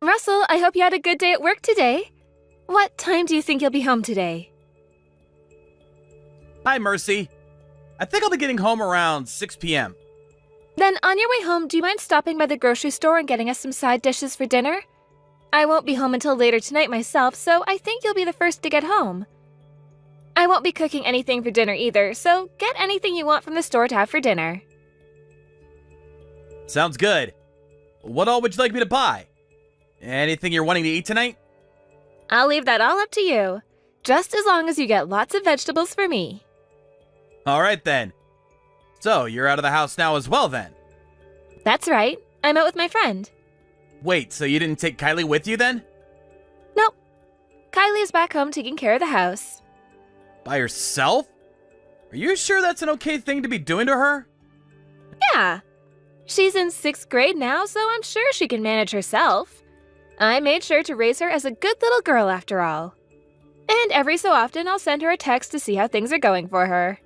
Russell, I hope you had a good day at work today. What time do you think you'll be home today? Hi, Mercy. I think I'll be getting home around 6 p.m. Then on your way home, do you mind stopping by the grocery store and getting us some side dishes for dinner? I won't be home until later tonight myself, so I think you'll be the first to get home. I won't be cooking anything for dinner either, so get anything you want from the store to have for dinner. Sounds good. What all would you like me to buy? Anything you're wanting to eat tonight? I'll leave that all up to you, just as long as you get lots of vegetables for me. All right, then. So, you're out of the house now as well, then? That's right. I'm out with my friend. Wait, so you didn't take Kylie with you, then? Nope. Kylie is back home taking care of the house. By herself? Are you sure that's an okay thing to be doing to her? Yeah. She's in 6th grade now, so I'm sure she can manage herself. I made sure to raise her as a good little girl after all. And every so often, I'll send her a text to see how things are going for her.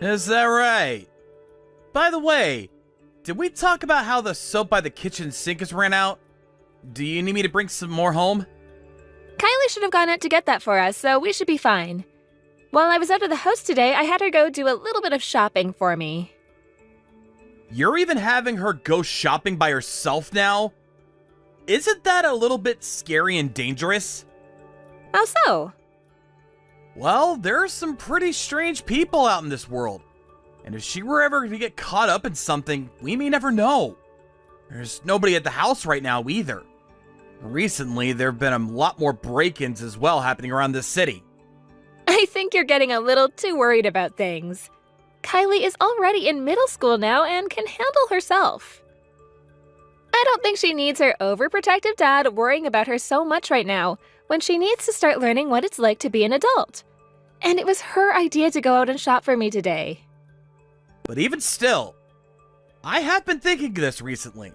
Is that right? By the way, did we talk about how the soap by the kitchen sink has ran out? Do you need me to bring some more home? Kylie should have gone out to get that for us, so we should be fine. While I was out of the house today, I had her go do a little bit of shopping for me. You're even having her go shopping by herself now? Isn't that a little bit scary and dangerous? How so? Well, there are some pretty strange people out in this world. And if she were ever to get caught up in something, we may never know. There's nobody at the house right now either. Recently, there have been a lot more break-ins as well happening around this city. I think you're getting a little too worried about things. Kylie is already in middle school now and can handle herself. I don't think she needs her overprotective dad worrying about her so much right now when she needs to start learning what it's like to be an adult. And it was her idea to go out and shop for me today. But even still, I have been thinking this recently.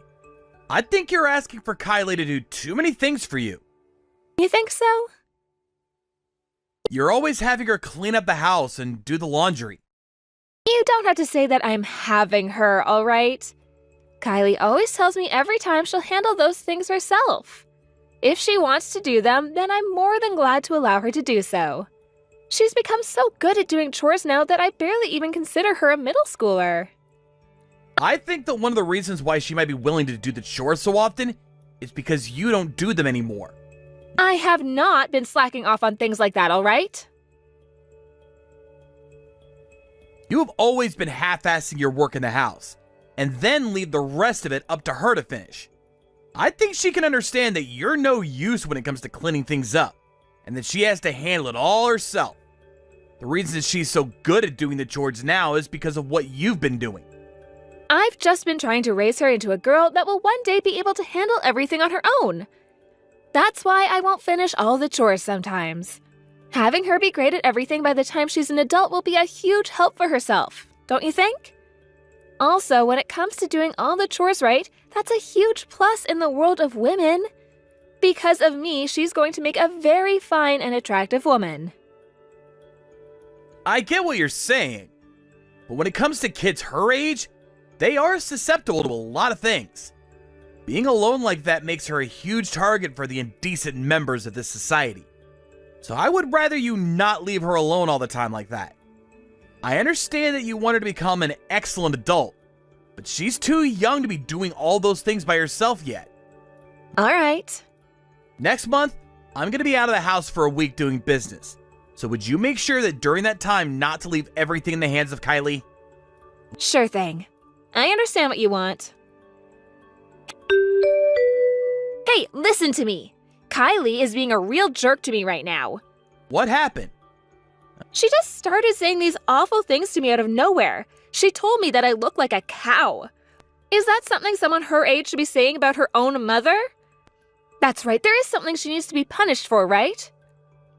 I think you're asking for Kylie to do too many things for you. You think so? You're always having her clean up the house and do the laundry. You don't have to say that I'm having her, all right? Kylie always tells me every time she'll handle those things herself. If she wants to do them, then I'm more than glad to allow her to do so. She's become so good at doing chores now that I barely even consider her a middle schooler. I think that one of the reasons why she might be willing to do the chores so often is because you don't do them anymore. I have not been slacking off on things like that, all right? You have always been half-assing your work in the house, and then leave the rest of it up to her to finish. I think she can understand that you're no use when it comes to cleaning things up, and that she has to handle it all herself. The reason she's so good at doing the chores now is because of what you've been doing. I've just been trying to raise her into a girl that will one day be able to handle everything on her own. That's why I won't finish all the chores sometimes. Having her be great at everything by the time she's an adult will be a huge help for herself, don't you think? Also, when it comes to doing all the chores right, that's a huge plus in the world of women. Because of me, she's going to make a very fine and attractive woman. I get what you're saying, but when it comes to kids her age, they are susceptible to a lot of things. Being alone like that makes her a huge target for the indecent members of this society. So I would rather you not leave her alone all the time like that. I understand that you want her to become an excellent adult, but she's too young to be doing all those things by herself yet. All right. Next month, I'm going to be out of the house for a week doing business. So would you make sure that during that time not to leave everything in the hands of Kylie? Sure thing. I understand what you want. Hey, listen to me. Kylie is being a real jerk to me right now. What happened? She just started saying these awful things to me out of nowhere. She told me that I look like a cow. Is that something someone her age should be saying about her own mother? That's right, there is something she needs to be punished for, right?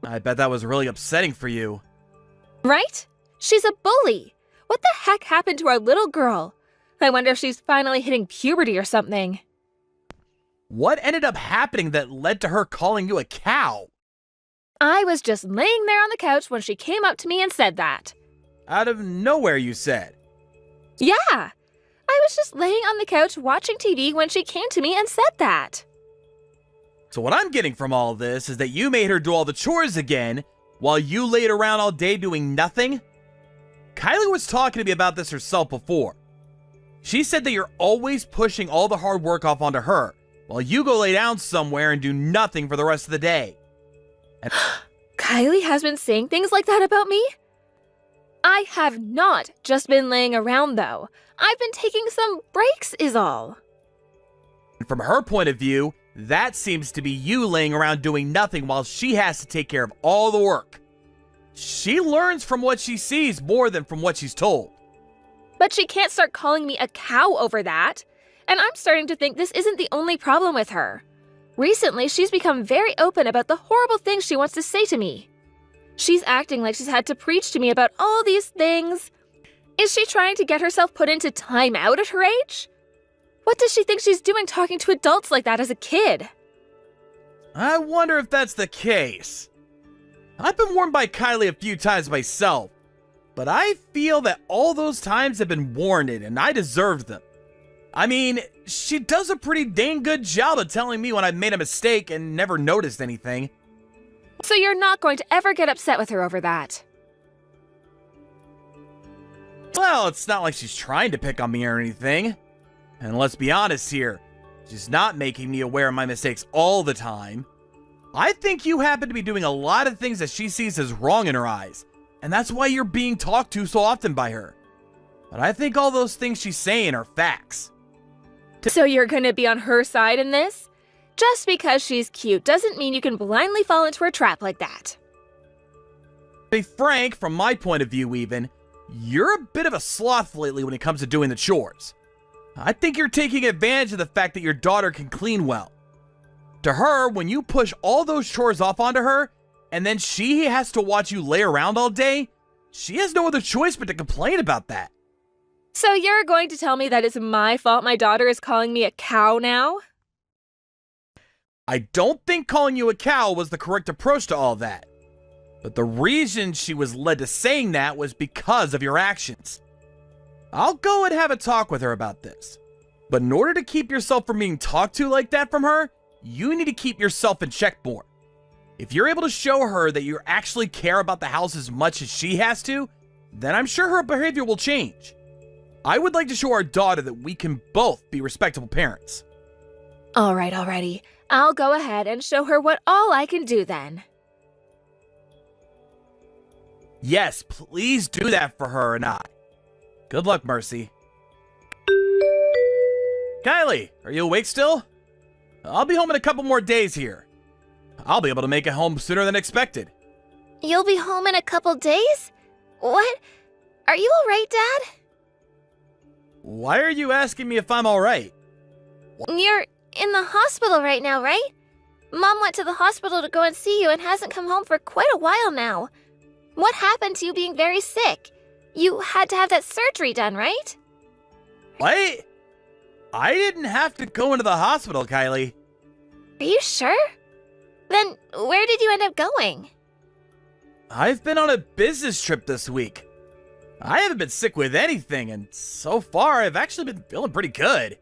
I bet that was really upsetting for you. Right? She's a bully. What the heck happened to our little girl? I wonder if she's finally hitting puberty or something. What ended up happening that led to her calling you a cow? I was just laying there on the couch when she came up to me and said that. Out of nowhere, you said. Yeah. I was just laying on the couch watching TV when she came to me and said that. So what I'm getting from all this is that you made her do all the chores again while you laid around all day doing nothing? Kylie was talking to me about this herself before. She said that you're always pushing all the hard work off onto her while you go lay down somewhere and do nothing for the rest of the day. And Kylie has been saying things like that about me? I have not just been laying around, though. I've been taking some breaks is all. from her point of view, that seems to be you laying around doing nothing while she has to take care of all the work. She learns from what she sees more than from what she's told. But she can't start calling me a cow over that. And I'm starting to think this isn't the only problem with her. Recently, she's become very open about the horrible things she wants to say to me. She's acting like she's had to preach to me about all these things. Is she trying to get herself put into time out at her age? What does she think she's doing talking to adults like that as a kid? I wonder if that's the case. I've been warned by Kylie a few times myself, but I feel that all those times have been warranted and I deserved them. I mean, she does a pretty dang good job of telling me when I've made a mistake and never noticed anything. So you're not going to ever get upset with her over that? Well, it's not like she's trying to pick on me or anything. And let's be honest here, she's not making me aware of my mistakes all the time. I think you happen to be doing a lot of things that she sees as wrong in her eyes, and that's why you're being talked to so often by her. But I think all those things she's saying are facts. So you're going to be on her side in this? Just because she's cute doesn't mean you can blindly fall into her trap like that. To be frank, from my point of view even, you're a bit of a sloth lately when it comes to doing the chores. I think you're taking advantage of the fact that your daughter can clean well. To her, when you push all those chores off onto her, and then she has to watch you lay around all day, she has no other choice but to complain about that. So you're going to tell me that it's my fault my daughter is calling me a cow now? I don't think calling you a cow was the correct approach to all that. But the reason she was led to saying that was because of your actions. I'll go and have a talk with her about this. But in order to keep yourself from being talked to like that from her, you need to keep yourself in check more. If you're able to show her that you actually care about the house as much as she has to, then I'm sure her behavior will change. I would like to show our daughter that we can both be respectable parents. All right, already. I'll go ahead and show her what all I can do then. Yes, please do that for her and I. Good luck, Mercy. Kylie, are you awake still? I'll be home in a couple more days here. I'll be able to make it home sooner than expected. You'll be home in a couple days? What? Are you all right, Dad? Why are you asking me if I'm alright? You're in the hospital right now, right? Mom went to the hospital to go and see you and hasn't come home for quite a while now. What happened to you being very sick? You had to have that surgery done, right? What? I didn't have to go into the hospital, Kylie. Are you sure? Then where did you end up going? I've been on a business trip this week. I haven't been sick with anything, and so far I've actually been feeling pretty good.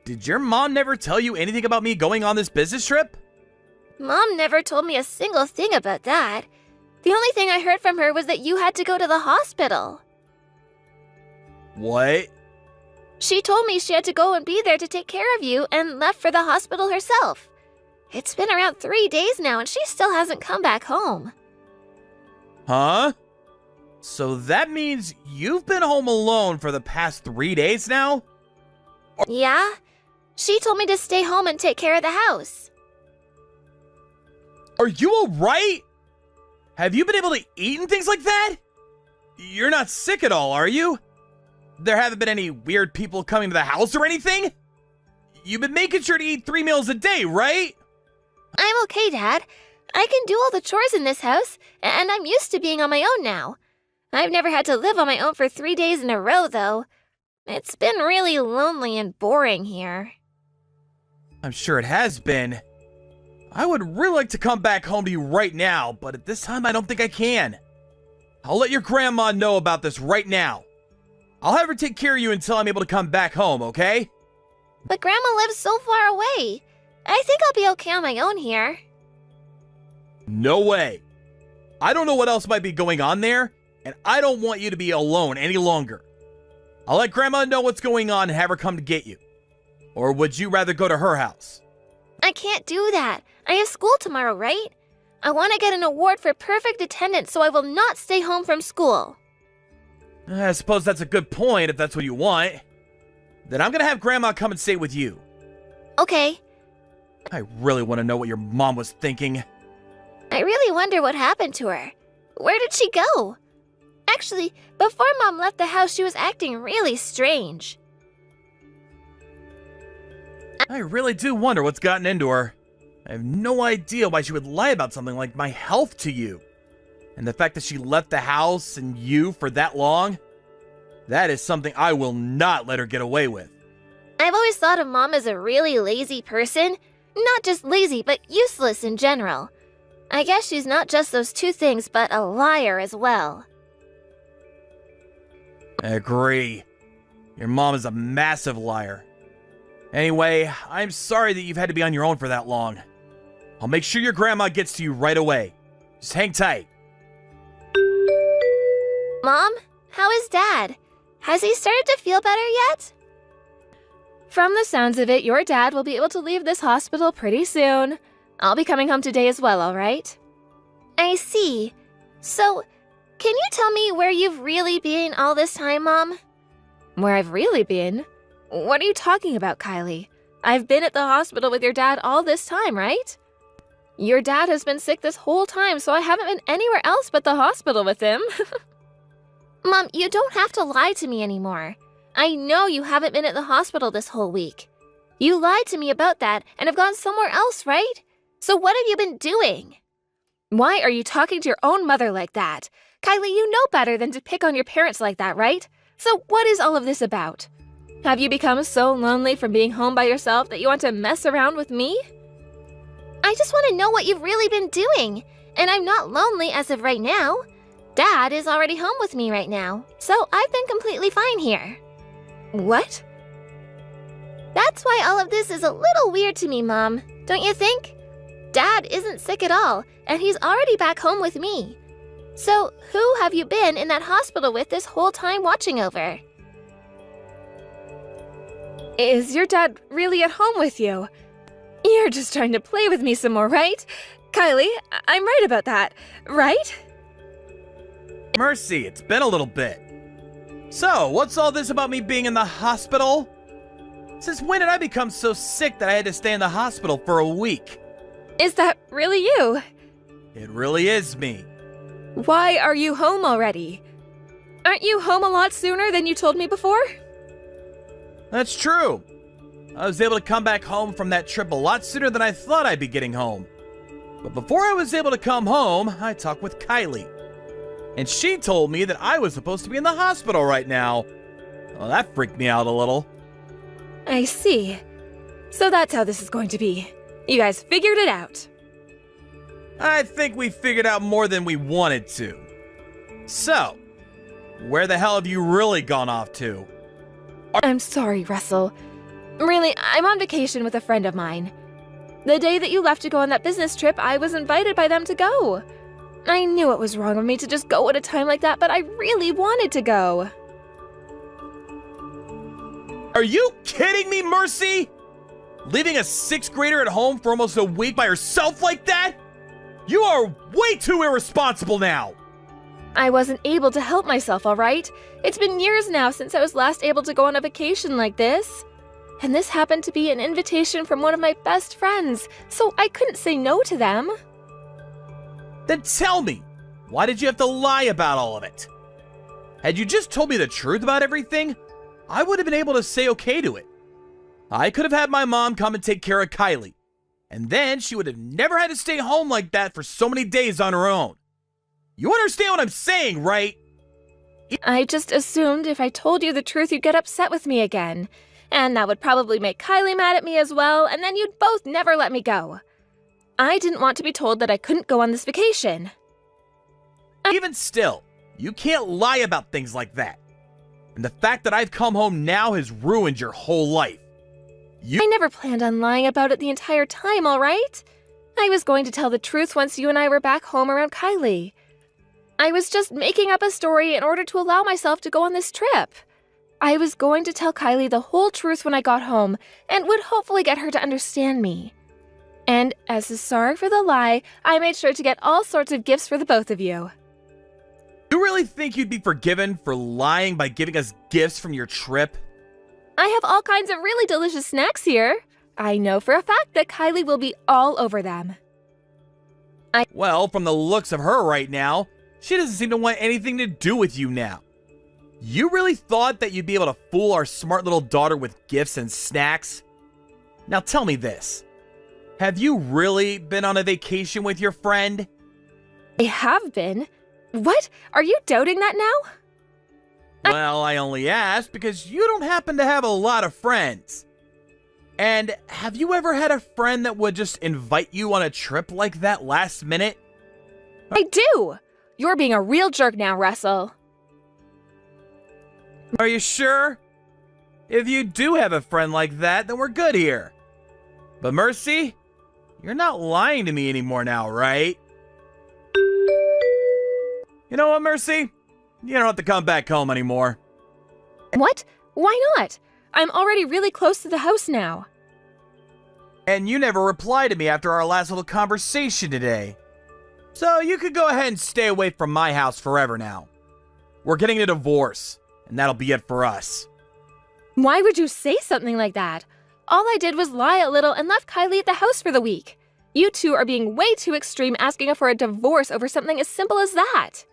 Did your mom never tell you anything about me going on this business trip? Mom never told me a single thing about that. The only thing I heard from her was that you had to go to the hospital. What? She told me she had to go and be there to take care of you and left for the hospital herself. It's been around 3 days now and she still hasn't come back home. Huh? So that means you've been home alone for the past 3 days now? Yeah? She told me to stay home and take care of the house. Are you alright? Have you been able to eat and things like that? You're not sick at all, are you? There haven't been any weird people coming to the house or anything? You've been making sure to eat 3 meals a day, right? I'm okay, Dad. I can do all the chores in this house, and I'm used to being on my own now. I've never had to live on my own for 3 days in a row, though. It's been really lonely and boring here. I'm sure it has been. I would really like to come back home to you right now, but at this time I don't think I can. I'll let your grandma know about this right now. I'll have her take care of you until I'm able to come back home, okay? But Grandma lives so far away. I think I'll be okay on my own here. No way. I don't know what else might be going on there, and I don't want you to be alone any longer. I'll let Grandma know what's going on and have her come to get you. Or would you rather go to her house? I can't do that. I have school tomorrow, right? I want to get an award for perfect attendance, so I will not stay home from school. I suppose that's a good point if that's what you want. Then I'm gonna have Grandma come and stay with you. Okay. I really want to know what your mom was thinking. I really wonder what happened to her. Where did she go? Actually, before Mom left the house, she was acting really strange. I really do wonder what's gotten into her. I have no idea why she would lie about something like my health to you. And the fact that she left the house and you for that long, that is something I will not let her get away with. I've always thought of Mom as a really lazy person. Not just lazy, but useless in general. I guess she's not just those two things, but a liar as well. I agree. Your mom is a massive liar. Anyway, I'm sorry that you've had to be on your own for that long. I'll make sure your grandma gets to you right away. Just hang tight. Mom, how is Dad? Has he started to feel better yet? From the sounds of it, your dad will be able to leave this hospital pretty soon. I'll be coming home today as well, all right? I see. So, can you tell me where you've really been all this time, Mom? Where I've really been? What are you talking about, Kylie? I've been at the hospital with your dad all this time, right? Your dad has been sick this whole time, so I haven't been anywhere else but the hospital with him. Mom, you don't have to lie to me anymore. I know you haven't been at the hospital this whole week. You lied to me about that and have gone somewhere else, right? So what have you been doing? Why are you talking to your own mother like that? Kylie, you know better than to pick on your parents like that, right? So what is all of this about? Have you become so lonely from being home by yourself that you want to mess around with me? I just want to know what you've really been doing. And I'm not lonely as of right now. Dad is already home with me right now, so I've been completely fine here. What? That's why all of this is a little weird to me, Mom. Don't you think? Dad isn't sick at all, and he's already back home with me. So, who have you been in that hospital with this whole time watching over? Is your dad really at home with you? You're just trying to play with me some more, right? Kylie, I'm right about that, right? Mercy, it's been a little bit. So, what's all this about me being in the hospital? Since when did I become so sick that I had to stay in the hospital for a week? Is that really you? It really is me. Why are you home already? Aren't you home a lot sooner than you told me before? That's true. I was able to come back home from that trip a lot sooner than I thought I'd be getting home. But before I was able to come home, I talked with Kylie. And she told me that I was supposed to be in the hospital right now. Well, that freaked me out a little. I see. So that's how this is going to be. You guys figured it out. I think we figured out more than we wanted to. So, where the hell have you really gone off to? I'm sorry, Russell. Really, I'm on vacation with a friend of mine. The day that you left to go on that business trip, I was invited by them to go. I knew it was wrong of me to just go at a time like that, but I really wanted to go. Are you kidding me, Mercy? Leaving a 6th grader at home for almost a week by herself like that? You are way too irresponsible now! I wasn't able to help myself, all right? It's been years now since I was last able to go on a vacation like this. And this happened to be an invitation from one of my best friends, so I couldn't say no to them. Then tell me, why did you have to lie about all of it? Had you just told me the truth about everything, I would have been able to say okay to it. I could have had my mom come and take care of Kylie, and then she would have never had to stay home like that for so many days on her own. You understand what I'm saying, right? I just assumed if I told you the truth, you'd get upset with me again. And that would probably make Kylie mad at me as well, and then you'd both never let me go. I didn't want to be told that I couldn't go on this vacation. Even still, you can't lie about things like that. And the fact that I've come home now has ruined your whole life. I never planned on lying about it the entire time, all right? I was going to tell the truth once you and I were back home around Kylie. I was just making up a story in order to allow myself to go on this trip. I was going to tell Kylie the whole truth when I got home and would hopefully get her to understand me. And as a sorry for the lie, I made sure to get all sorts of gifts for the both of you. You really think you'd be forgiven for lying by giving us gifts from your trip? I have all kinds of really delicious snacks here. I know for a fact that Kylie will be all over them. Well, from the looks of her right now, she doesn't seem to want anything to do with you now. You really thought that you'd be able to fool our smart little daughter with gifts and snacks? Now tell me this. Have you really been on a vacation with your friend? I have been. What? Are you doubting that now? Well, I only asked because you don't happen to have a lot of friends. And have you ever had a friend that would just invite you on a trip like that last minute? I do! You're being a real jerk now, Russell. Are you sure? If you do have a friend like that, then we're good here. But Mercy, you're not lying to me anymore now, right? You know what, Mercy? You don't have to come back home anymore. What? Why not? I'm already really close to the house now. And you never replied to me after our last little conversation today. So you could go ahead and stay away from my house forever now. We're getting a divorce, and that'll be it for us. Why would you say something like that? All I did was lie a little and left Kylie at the house for the week. You two are being way too extreme asking her for a divorce over something as simple as that.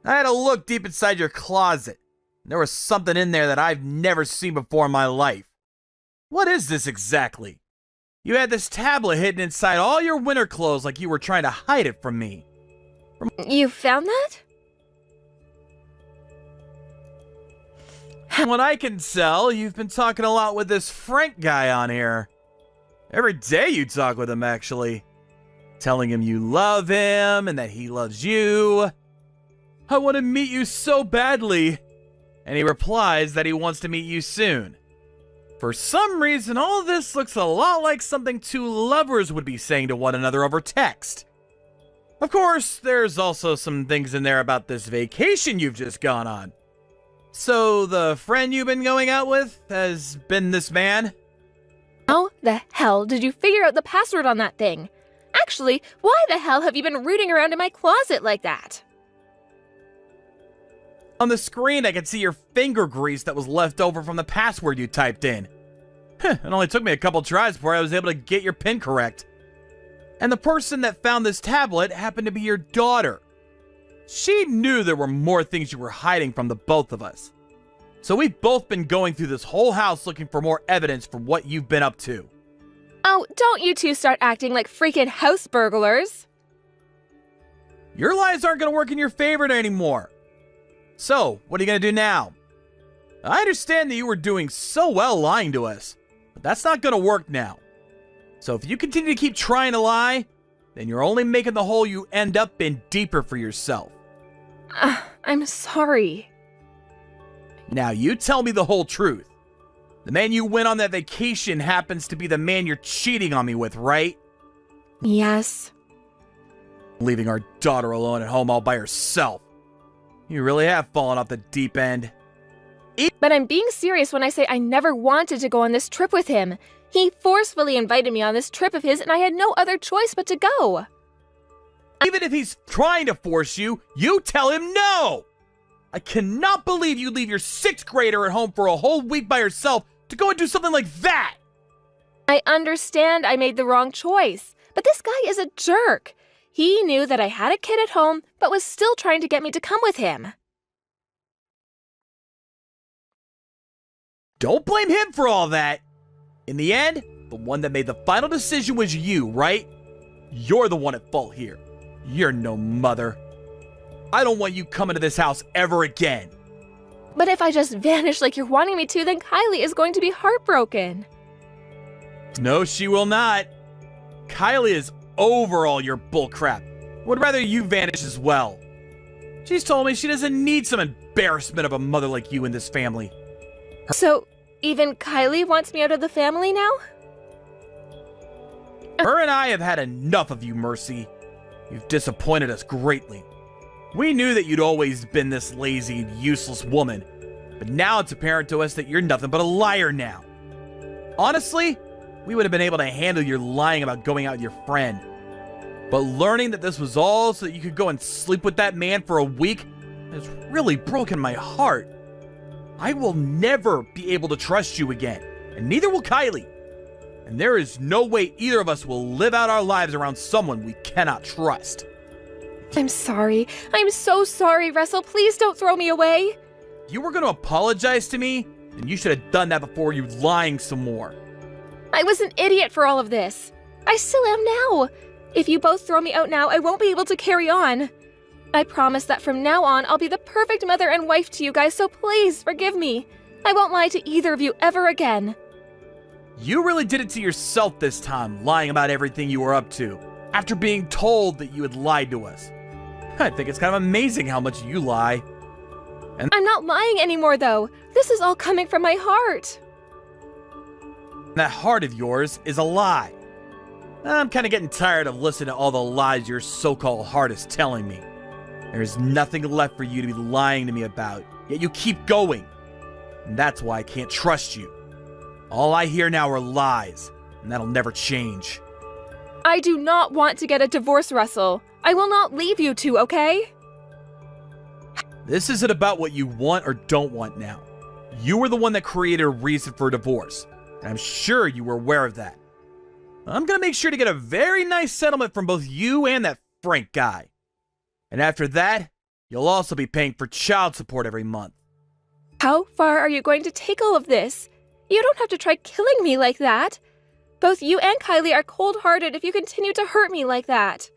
I had a look deep inside your closet. There was something in there that I've never seen before in my life. What is this exactly? You had this tablet hidden inside all your winter clothes like you were trying to hide it from me. You found that? From what I can tell, you've been talking a lot with this Frank guy on here. Every day you talk with him, actually. Telling him you love him and that he loves you. I want to meet you so badly. And he replies that he wants to meet you soon. For some reason, all this looks a lot like something two lovers would be saying to one another over text. Of course, there's also some things in there about this vacation you've just gone on. So, the friend you've been going out with has been this man? How the hell did you figure out the password on that thing? Actually, why the hell have you been rooting around in my closet like that? On the screen, I could see your finger grease that was left over from the password you typed in. It only took me a couple tries before I was able to get your PIN correct. And the person that found this tablet happened to be your daughter. She knew there were more things you were hiding from the both of us. So we've both been going through this whole house looking for more evidence for what you've been up to. Oh, don't you two start acting like freaking house burglars. Your lies aren't going to work in your favor anymore. So, what are you going to do now? I understand that you were doing so well lying to us, but that's not going to work now. So if you continue to keep trying to lie, then you're only making the hole you end up in deeper for yourself. I'm sorry. Now you tell me the whole truth. The man you went on that vacation happens to be the man you're cheating on me with, right? Yes. Leaving our daughter alone at home all by herself. You really have fallen off the deep end. But I'm being serious when I say I never wanted to go on this trip with him. He forcefully invited me on this trip of his and I had no other choice but to go. Even if he's trying to force you, you tell him no! I cannot believe you leave your 6th grader at home for a whole week by herself to go and do something like that! I understand I made the wrong choice, but this guy is a jerk. He knew that I had a kid at home, but was still trying to get me to come with him. Don't blame him for all that. In the end, the one that made the final decision was you, right? You're the one at fault here. You're no mother. I don't want you coming to this house ever again. But if I just vanish like you're wanting me to, then Kylie is going to be heartbroken. No, she will not. Kylie is over all your bullcrap. Would rather you vanish as well. She's told me she doesn't need some embarrassment of a mother like you in this family. So, even Kylie wants me out of the family now? Her and I have had enough of you, Mercy. You've disappointed us greatly. We knew that you'd always been this lazy and useless woman, but now it's apparent to us that you're nothing but a liar now. Honestly, we would have been able to handle your lying about going out with your friend. But learning that this was all so that you could go and sleep with that man for a week has really broken my heart. I will never be able to trust you again, and neither will Kylie. And there is no way either of us will live out our lives around someone we cannot trust. I'm sorry. I'm so sorry, Russell. Please don't throw me away. If you were going to apologize to me, then you should have done that before you lying some more. I was an idiot for all of this. I still am now. If you both throw me out now, I won't be able to carry on. I promise that from now on, I'll be the perfect mother and wife to you guys, so please forgive me. I won't lie to either of you ever again. You really did it to yourself this time, lying about everything you were up to, after being told that you had lied to us. I think it's kind of amazing how much you lie. I'm not lying anymore, though. This is all coming from my heart. That heart of yours is a lie. I'm kind of getting tired of listening to all the lies your so-called heart is telling me. There's nothing left for you to be lying to me about, yet you keep going. And that's why I can't trust you. All I hear now are lies, and that'll never change. I do not want to get a divorce, Russell. I will not leave you two, okay? This isn't about what you want or don't want now. You were the one that created a reason for a divorce, and I'm sure you were aware of that. I'm gonna make sure to get a very nice settlement from both you and that Frank guy. And after that, you'll also be paying for child support every month. How far are you going to take all of this? You don't have to try killing me like that. Both you and Kylie are cold-hearted if you continue to hurt me like that.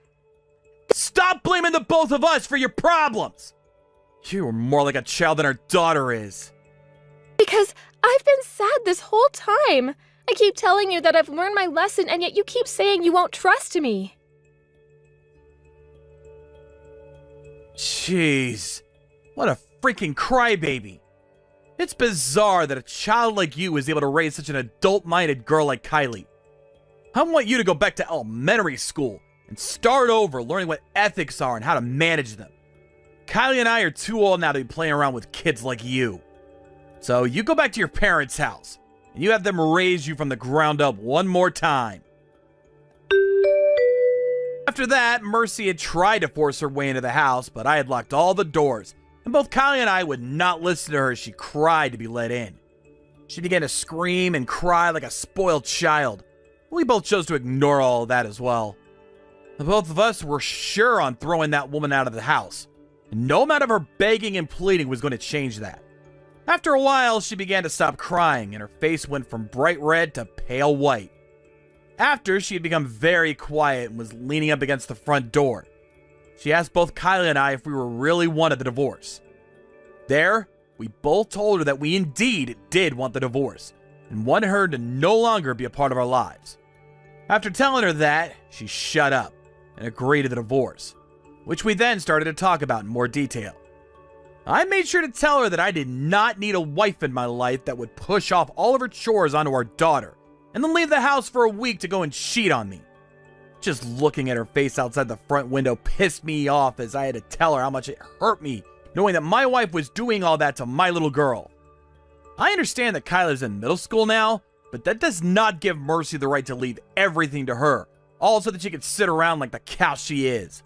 Stop blaming the both of us for your problems! You are more like a child than our daughter is. Because I've been sad this whole time. I keep telling you that I've learned my lesson, and yet you keep saying you won't trust me. Jeez, what a freaking crybaby. It's bizarre that a child like you is able to raise such an adult-minded girl like Kylie. I want you to go back to elementary school and start over learning what ethics are and how to manage them. Kylie and I are too old now to be playing around with kids like you. So you go back to your parents' house, and you have them raise you from the ground up one more time. After that, Mercy had tried to force her way into the house, but I had locked all the doors, and both Kylie and I would not listen to her as she cried to be let in. She began to scream and cry like a spoiled child. We both chose to ignore all of that as well. The both of us were sure on throwing that woman out of the house, and no amount of her begging and pleading was going to change that. After a while, she began to stop crying, and her face went from bright red to pale white. After, she had become very quiet and was leaning up against the front door. She asked both Kylie and I if we really wanted the divorce. There, we both told her that we indeed did want the divorce, and wanted her to no longer be a part of our lives. After telling her that, she shut up and agreed to the divorce, which we then started to talk about in more detail. I made sure to tell her that I did not need a wife in my life that would push off all of her chores onto our daughter, and then leave the house for a week to go and cheat on me. Just looking at her face outside the front window pissed me off, as I had to tell her how much it hurt me knowing that my wife was doing all that to my little girl. I understand that Kyla's in middle school now, but that does not give Mercy the right to leave everything to her, all so that she can sit around like the cow she is.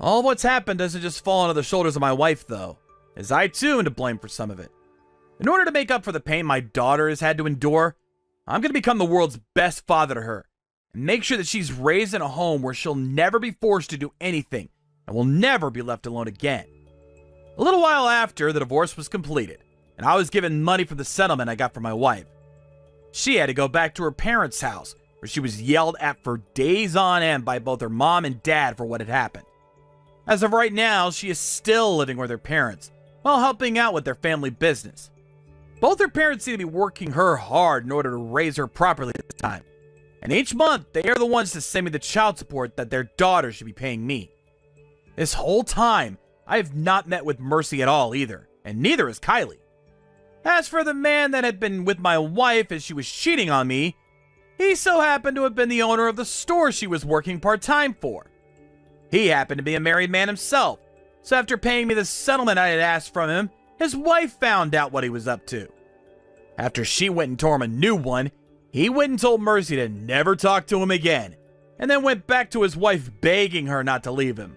All of what's happened doesn't just fall onto the shoulders of my wife, though, as I too am to blame for some of it. In order to make up for the pain my daughter has had to endure, I'm going to become the world's best father to her, and make sure that she's raised in a home where she'll never be forced to do anything, and will never be left alone again. A little while after, the divorce was completed, and I was given money from the settlement I got from my wife. She had to go back to her parents' house, where she was yelled at for days on end by both her mom and dad for what had happened. As of right now, she is still living with her parents, while helping out with their family business. Both her parents seem to be working her hard in order to raise her properly at this time, and each month they are the ones to send me the child support that their daughter should be paying me. This whole time, I have not met with Mercy at all either, and neither is Kylie. As for the man that had been with my wife as she was cheating on me, he so happened to have been the owner of the store she was working part-time for. He happened to be a married man himself, so after paying me the settlement I had asked from him, his wife found out what he was up to. After she went and tore him a new one, he went and told Mercy to never talk to him again, and then went back to his wife begging her not to leave him.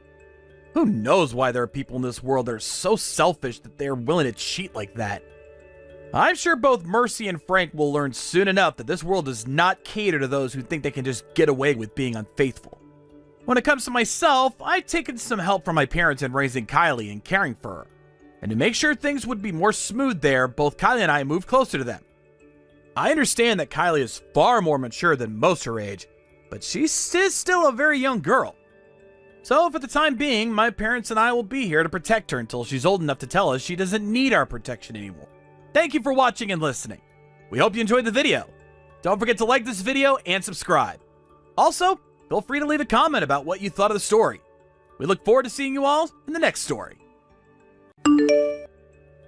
Who knows why there are people in this world that are so selfish that they are willing to cheat like that? I'm sure both Mercy and Frank will learn soon enough that this world does not cater to those who think they can just get away with being unfaithful. When it comes to myself, I've taken some help from my parents in raising Kylie and caring for her. And to make sure things would be more smooth there, both Kylie and I moved closer to them. I understand that Kylie is far more mature than most her age, but she's still a very young girl. So for the time being, my parents and I will be here to protect her until she's old enough to tell us she doesn't need our protection anymore. Thank you for watching and listening. We hope you enjoyed the video. Don't forget to like this video and subscribe. Also, feel free to leave a comment about what you thought of the story. We look forward to seeing you all in the next story.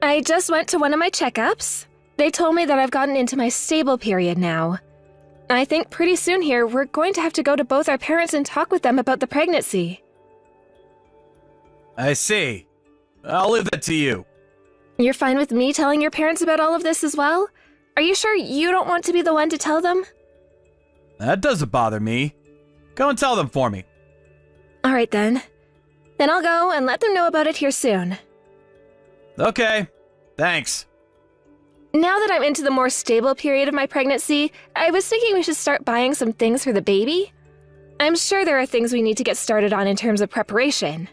I just went to one of my checkups. They told me that I've gotten into my stable period now. I think pretty soon here, we're going to have to go to both our parents and talk with them about the pregnancy. I see. I'll leave that to you. You're fine with me telling your parents about all of this as well? Are you sure you don't want to be the one to tell them? That doesn't bother me. Go and tell them for me. All right then. Then I'll go and let them know about it here soon. Okay, thanks. Now that I'm into the more stable period of my pregnancy, I was thinking we should start buying some things for the baby. I'm sure there are things we need to get started on in terms of preparation.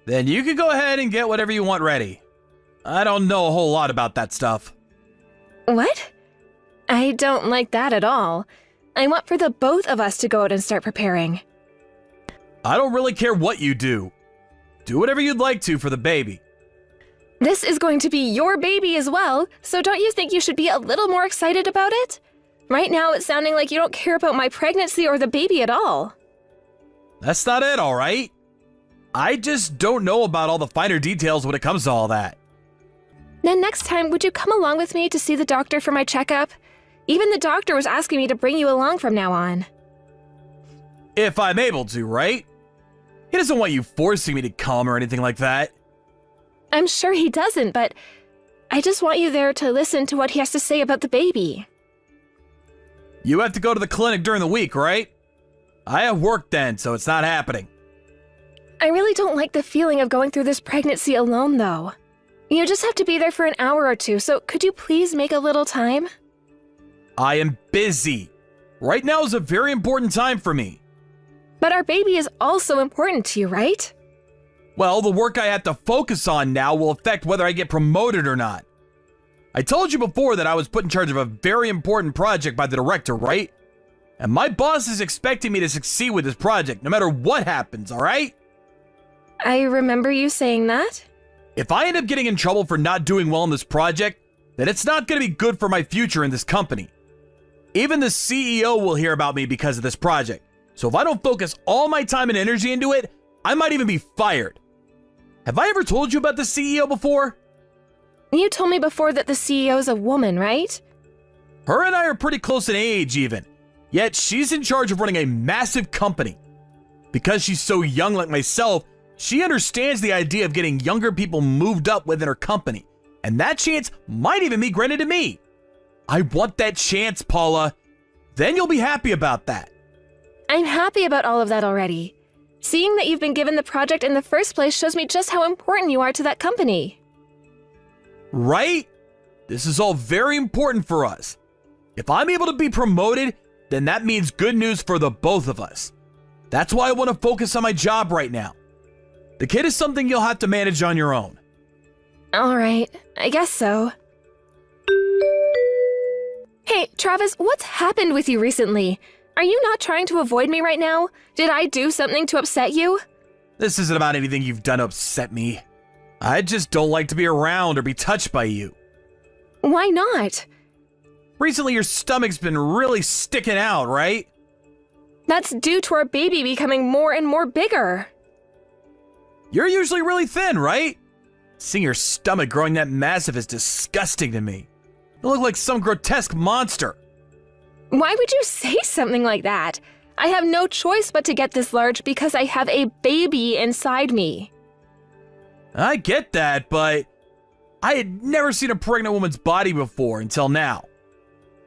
Then you can go ahead and get whatever you want ready. I don't know a whole lot about that stuff. What? I don't like that at all. I want for the both of us to go out and start preparing. I don't really care what you do. Do whatever you'd like to for the baby. This is going to be your baby as well, so don't you think you should be a little more excited about it? Right now it's sounding like you don't care about my pregnancy or the baby at all. That's not it, all right? I just don't know about all the finer details when it comes to all that. Then next time, would you come along with me to see the doctor for my checkup? Even the doctor was asking me to bring you along from now on. If I'm able to, right? He doesn't want you forcing me to come or anything like that. I'm sure he doesn't, but I just want you there to listen to what he has to say about the baby. You have to go to the clinic during the week, right? I have work then, so it's not happening. I really don't like the feeling of going through this pregnancy alone, though. You just have to be there for an hour or two, so could you please make a little time? I am busy. Right now is a very important time for me. But our baby is also important to you, right? Well, the work I have to focus on now will affect whether I get promoted or not. I told you before that I was put in charge of a very important project by the director, right? And my boss is expecting me to succeed with this project no matter what happens, alright? I remember you saying that. If I end up getting in trouble for not doing well in this project, then it's not going to be good for my future in this company. Even the CEO will hear about me because of this project. So if I don't focus all my time and energy into it, I might even be fired. Have I ever told you about the CEO before? You told me before that the CEO is a woman, right? Her and I are pretty close in age even. Yet she's in charge of running a massive company. Because she's so young like myself, she understands the idea of getting younger people moved up within her company. And that chance might even be granted to me. I want that chance, Paula. Then you'll be happy about that. I'm happy about all of that already. Seeing that you've been given the project in the first place shows me just how important you are to that company. Right? This is all very important for us. If I'm able to be promoted, then that means good news for the both of us. That's why I want to focus on my job right now. The kid is something you'll have to manage on your own. All right, I guess so. Hey, Travis, what's happened with you recently? Are you not trying to avoid me right now? Did I do something to upset you? This isn't about anything you've done to upset me. I just don't like to be around or be touched by you. Why not? Recently, your stomach's been really sticking out, right? That's due to our baby becoming more and more bigger. You're usually really thin, right? Seeing your stomach growing that massive is disgusting to me. You look like some grotesque monster. Why would you say something like that? I have no choice but to get this large because I have a baby inside me. I get that, but I had never seen a pregnant woman's body before until now.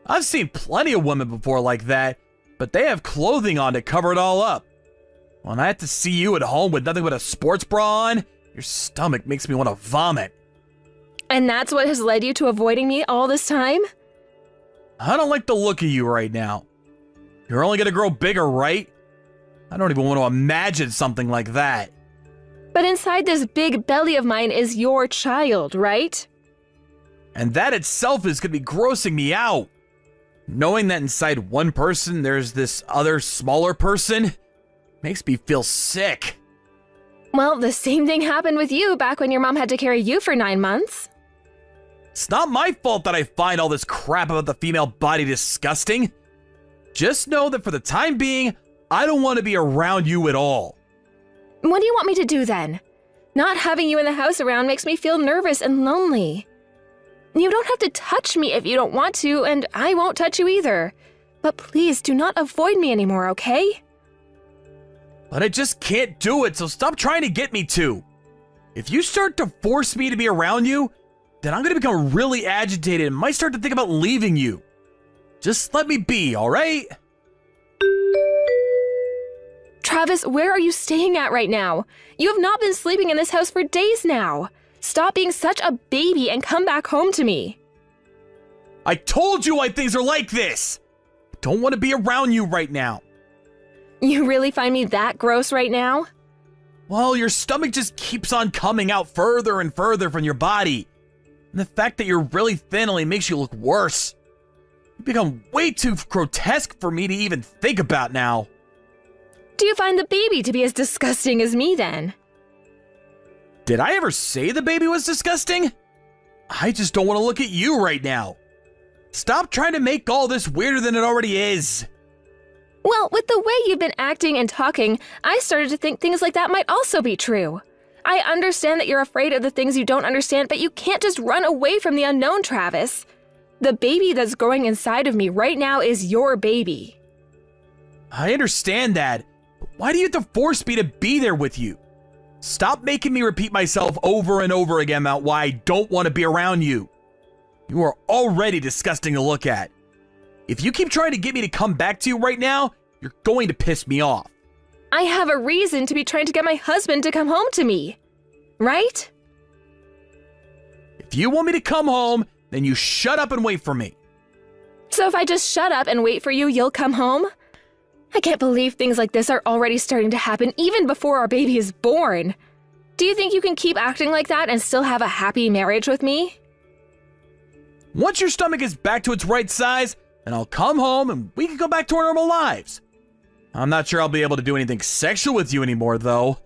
I've seen plenty of women before like that, but they have clothing on to cover it all up. When I have to see you at home with nothing but a sports bra on, your stomach makes me want to vomit. And that's what has led you to avoiding me all this time? I don't like the look of you right now. You're only gonna grow bigger, right? I don't even want to imagine something like that. But inside this big belly of mine is your child, right? And that itself is gonna be grossing me out. Knowing that inside one person there's this other smaller person makes me feel sick. Well, the same thing happened with you back when your mom had to carry you for 9 months. It's not my fault that I find all this crap about the female body disgusting. Just know that for the time being, I don't want to be around you at all. What do you want me to do then? Not having you in the house around makes me feel nervous and lonely. You don't have to touch me if you don't want to, and I won't touch you either. But please do not avoid me anymore, okay? But I just can't do it, so stop trying to get me to. If you start to force me to be around you, then I'm gonna become really agitated and might start to think about leaving you. Just let me be, alright? Travis, where are you staying at right now? You have not been sleeping in this house for days now. Stop being such a baby and come back home to me. I told you why things are like this! I don't want to be around you right now. You really find me that gross right now? Well, your stomach just keeps on coming out further and further from your body. And the fact that you're really thin only makes you look worse. You become way too grotesque for me to even think about now. Do you find the baby to be as disgusting as me then? Did I ever say the baby was disgusting? I just don't want to look at you right now. Stop trying to make all this weirder than it already is. Well, with the way you've been acting and talking, I started to think things like that might also be true. I understand that you're afraid of the things you don't understand, but you can't just run away from the unknown, Travis. The baby that's growing inside of me right now is your baby. I understand that, but why do you have to force me to be there with you? Stop making me repeat myself over and over again about why I don't want to be around you. You are already disgusting to look at. If you keep trying to get me to come back to you right now, you're going to piss me off. I have a reason to be trying to get my husband to come home to me, right? If you want me to come home, then you shut up and wait for me. So if I just shut up and wait for you, you'll come home? I can't believe things like this are already starting to happen even before our baby is born. Do you think you can keep acting like that and still have a happy marriage with me? Once your stomach is back to its right size, then I'll come home and we can go back to our normal lives. I'm not sure I'll be able to do anything sexual with you anymore, though.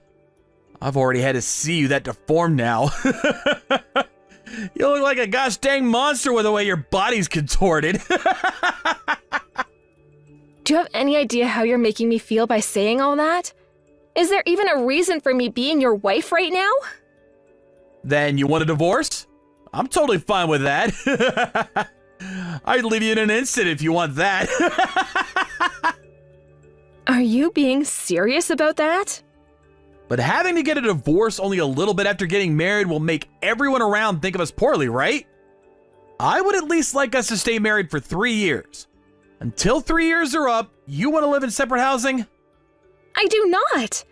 I've already had to see you that deformed now. You look like a gosh dang monster with the way your body's contorted. Do you have any idea how you're making me feel by saying all that? Is there even a reason for me being your wife right now? Then you want a divorce? I'm totally fine with that. I'd leave you in an instant if you want that. Are you being serious about that? But having to get a divorce only a little bit after getting married will make everyone around think of us poorly, right? I would at least like us to stay married for 3 years. Until 3 years are up, you want to live in separate housing? I do not!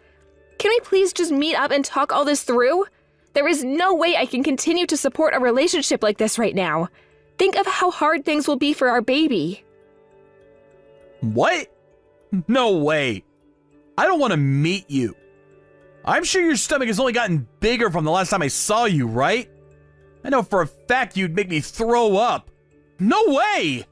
Can we please just meet up and talk all this through? There is no way I can continue to support a relationship like this right now. Think of how hard things will be for our baby. What? No way. I don't want to meet you. I'm sure your stomach has only gotten bigger from the last time I saw you, right? I know for a fact you'd make me throw up. No way!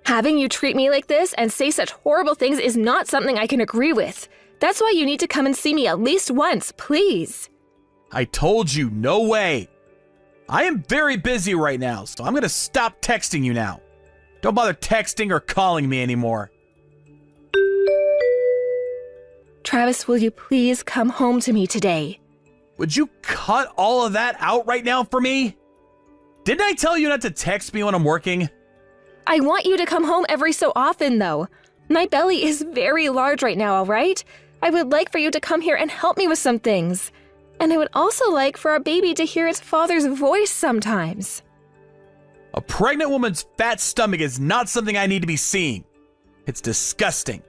Having you treat me like this and say such horrible things is not something I can agree with. That's why you need to come and see me at least once, please. I told you, no way. I am very busy right now, so I'm gonna stop texting you now. Don't bother texting or calling me anymore. Travis, will you please come home to me today? would you cut all of that out right now for me? Didn't I tell you not to text me when I'm working? I want you to come home every so often, though. My belly is very large right now, all right? I would like for you to come here and help me with some things. And I would also like for our baby to hear its father's voice sometimes. A pregnant woman's fat stomach is not something I need to be seeing. It's disgusting.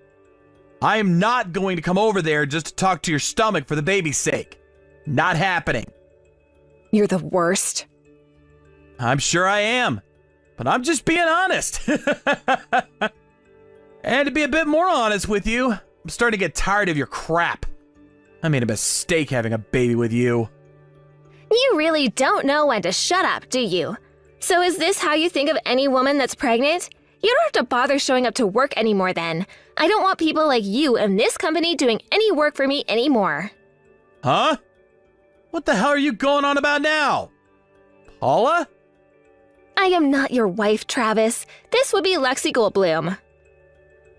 I am not going to come over there just to talk to your stomach for the baby's sake. Not happening. You're the worst. I'm sure I am, but I'm just being honest. And to be a bit more honest with you, I'm starting to get tired of your crap. I made a mistake having a baby with you. You really don't know when to shut up, do you? So is this how you think of any woman that's pregnant? You don't have to bother showing up to work anymore then. I don't want people like you in this company doing any work for me anymore. Huh? What the hell are you going on about now? Paula? I am not your wife, Travis. This would be Lexi Goldblum.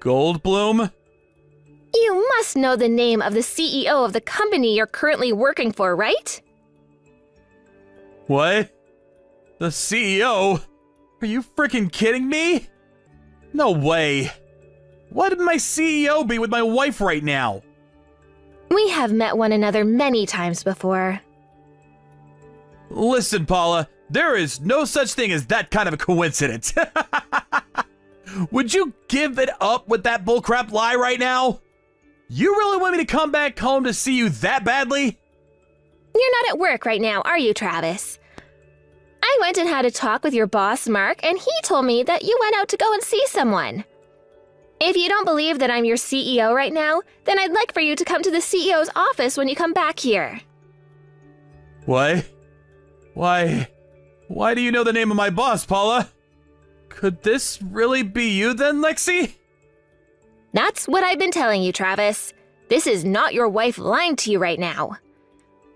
Goldblum? You must know the name of the CEO of the company you're currently working for, right? What? The CEO? Are you freaking kidding me? No way. Why would my CEO be with my wife right now? We have met one another many times before. Listen, Paula, there is no such thing as that kind of a coincidence. Would you give it up with that bullcrap lie right now? You really want me to come back home to see you that badly? You're not at work right now, are you, Travis? I went and had a talk with your boss, Mark, and he told me that you went out to go and see someone. If you don't believe that I'm your CEO right now, then I'd like for you to come to the CEO's office when you come back here. What? Why do you know the name of my boss, Paula? Could this really be you then, Lexi? That's what I've been telling you, Travis. This is not your wife lying to you right now.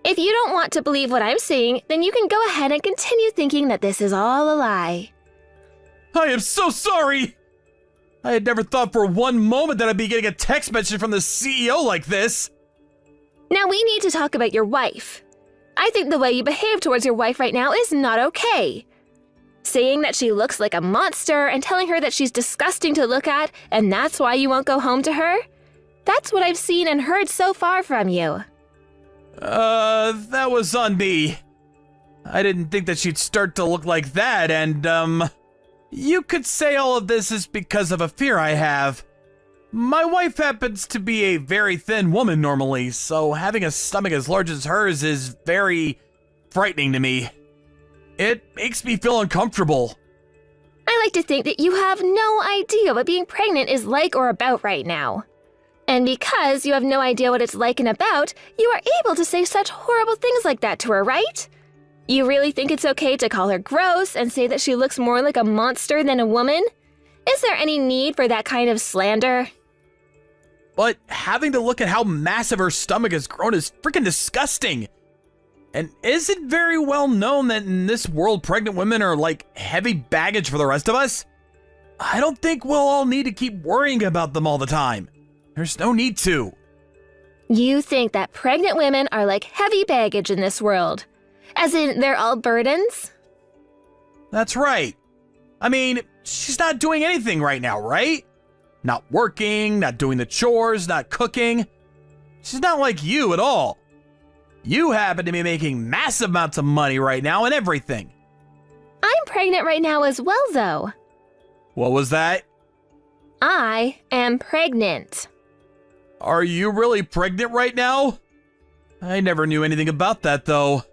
If you don't want to believe what I'm saying, then you can go ahead and continue thinking that this is all a lie. I am so sorry! I had never thought for one moment that I'd be getting a text message from the CEO like this. Now we need to talk about your wife. I think the way you behave towards your wife right now is not okay. Saying that she looks like a monster and telling her that she's disgusting to look at and that's why you won't go home to her? That's what I've seen and heard so far from you. That was on me. I didn't think that she'd start to look like that, and, you could say all of this is because of a fear I have. My wife happens to be a very thin woman normally, so having a stomach as large as hers is very frightening to me. It makes me feel uncomfortable. I like to think that you have no idea what being pregnant is like or about right now. And because you have no idea what it's like and about, you are able to say such horrible things like that to her, right? You really think it's okay to call her gross and say that she looks more like a monster than a woman? Is there any need for that kind of slander? But having to look at how massive her stomach has grown is freaking disgusting. And is it very well known that in this world pregnant women are like heavy baggage for the rest of us? I don't think we'll all need to keep worrying about them all the time. There's no need to. You think that pregnant women are like heavy baggage in this world? As in, they're all burdens? That's right. I mean, she's not doing anything right now, right? Not working, not doing the chores, not cooking. She's not like you at all. You happen to be making massive amounts of money right now and everything. I'm pregnant right now as well, though. What was that? I am pregnant. Are you really pregnant right now? I never knew anything about that, though.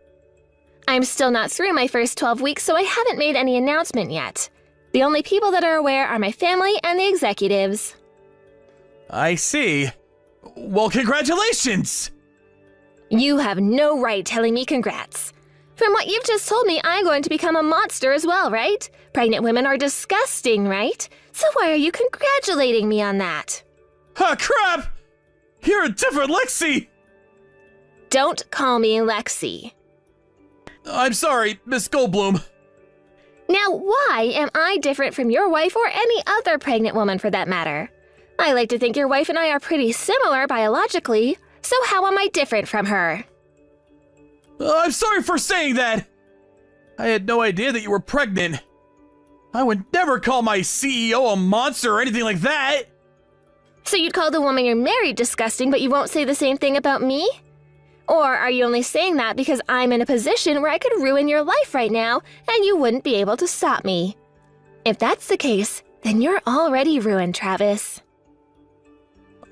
I'm still not through my first 12 weeks, so I haven't made any announcement yet. The only people that are aware are my family and the executives. I see. Well, congratulations! You have no right telling me congrats. From what you've just told me, I'm going to become a monster as well, right? Pregnant women are disgusting, right? So why are you congratulating me on that? Ah, crap! You're a different Lexi! Don't call me Lexi. I'm sorry, Miss Goldblum. Now, why am I different from your wife or any other pregnant woman for that matter? I like to think your wife and I are pretty similar biologically, so how am I different from her? I'm sorry for saying that. I had no idea that you were pregnant. I would never call my CEO a monster or anything like that. So you'd call the woman you're married disgusting, but you won't say the same thing about me? Or are you only saying that because I'm in a position where I could ruin your life right now and you wouldn't be able to stop me? If that's the case, then you're already ruined, Travis.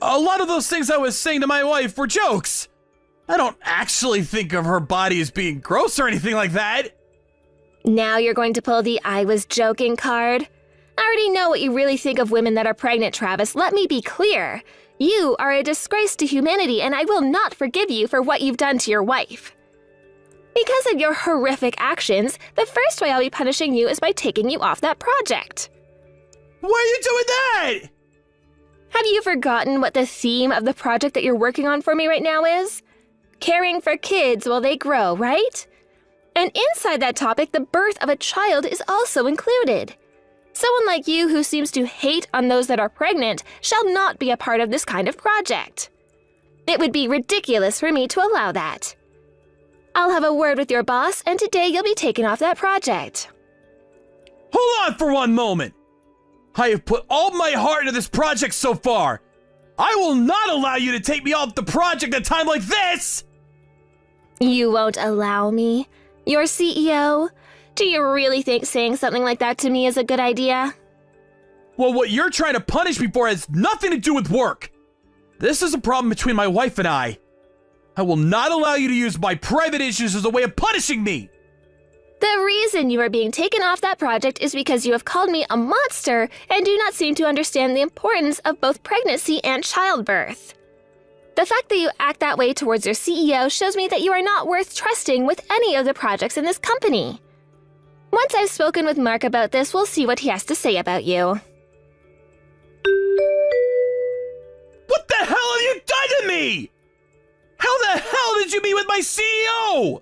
A lot of those things I was saying to my wife were jokes. I don't actually think of her body as being gross or anything like that. Now you're going to pull the I was joking card? I already know what you really think of women that are pregnant, Travis. Let me be clear. You are a disgrace to humanity, and I will not forgive you for what you've done to your wife. Because of your horrific actions, the first way I'll be punishing you is by taking you off that project. Why are you doing that? Have you forgotten what the theme of the project that you're working on for me right now is? Caring for kids while they grow, right? And inside that topic, the birth of a child is also included. Someone like you who seems to hate on those that are pregnant shall not be a part of this kind of project. It would be ridiculous for me to allow that. I'll have a word with your boss, and today you'll be taken off that project. Hold on for one moment. I have put all my heart into this project so far. I will not allow you to take me off the project at a time like this! You won't allow me? Your CEO? Do you really think saying something like that to me is a good idea? Well, what you're trying to punish me for has nothing to do with work. This is a problem between my wife and I. I will not allow you to use my private issues as a way of punishing me. The reason you are being taken off that project is because you have called me a monster and do not seem to understand the importance of both pregnancy and childbirth. The fact that you act that way towards your CEO shows me that you are not worth trusting with any of the projects in this company. Once I've spoken with Mark about this, we'll see what he has to say about you. What the hell have you done to me? How the hell did you meet with my CEO?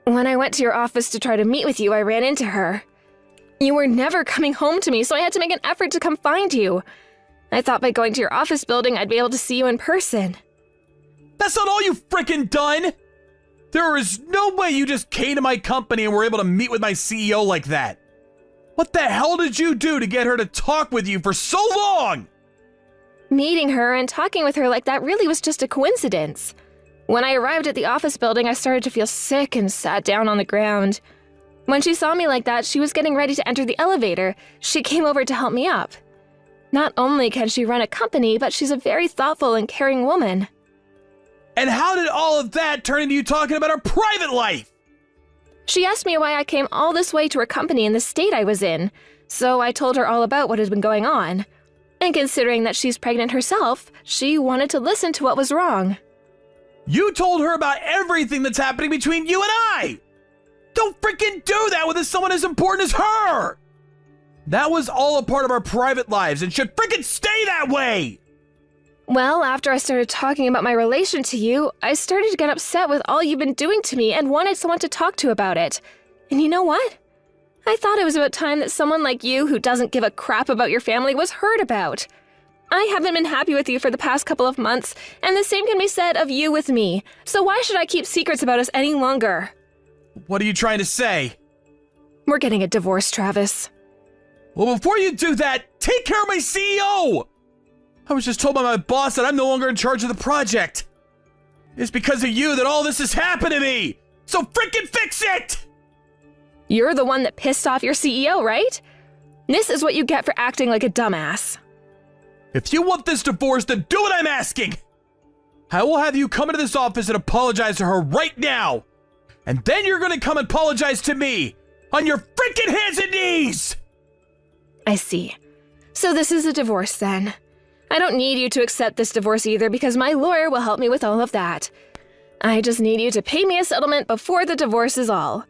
When I went to your office to try to meet with you, I ran into her. You were never coming home to me, so I had to make an effort to come find you. I thought by going to your office building, I'd be able to see you in person. That's not all you've frickin' done! There is no way you just came to my company and were able to meet with my CEO like that. What the hell did you do to get her to talk with you for so long? Meeting her and talking with her like that really was just a coincidence. When I arrived at the office building, I started to feel sick and sat down on the ground. When she saw me like that, she was getting ready to enter the elevator. She came over to help me up. Not only can she run a company, but she's a very thoughtful and caring woman. And how did all of that turn into you talking about her private life? She asked me why I came all this way to her company in the state I was in, so I told her all about what had been going on. And considering that she's pregnant herself, she wanted to listen to what was wrong. You told her about everything that's happening between you and I! Don't freaking do that with someone as important as her! That was all a part of our private lives and should freaking stay that way! Well, after I started talking about my relation to you, I started to get upset with all you've been doing to me and wanted someone to talk to about it. And you know what? I thought it was about time that someone like you who doesn't give a crap about your family was heard about. I haven't been happy with you for the past couple of months, and the same can be said of you with me. So why should I keep secrets about us any longer? What are you trying to say? We're getting a divorce, Travis. Well, before you do that, take care of my CEO! I was just told by my boss that I'm no longer in charge of the project. It's because of you that all this has happened to me! So freaking fix it! You're the one that pissed off your CEO, right? This is what you get for acting like a dumbass. If you want this divorce, then do what I'm asking! I will have you come into this office and apologize to her right now! And then you're gonna come and apologize to me! On your freaking hands and knees! I see. So this is a divorce then. I don't need you to accept this divorce either because my lawyer will help me with all of that. I just need you to pay me a settlement before the divorce is all.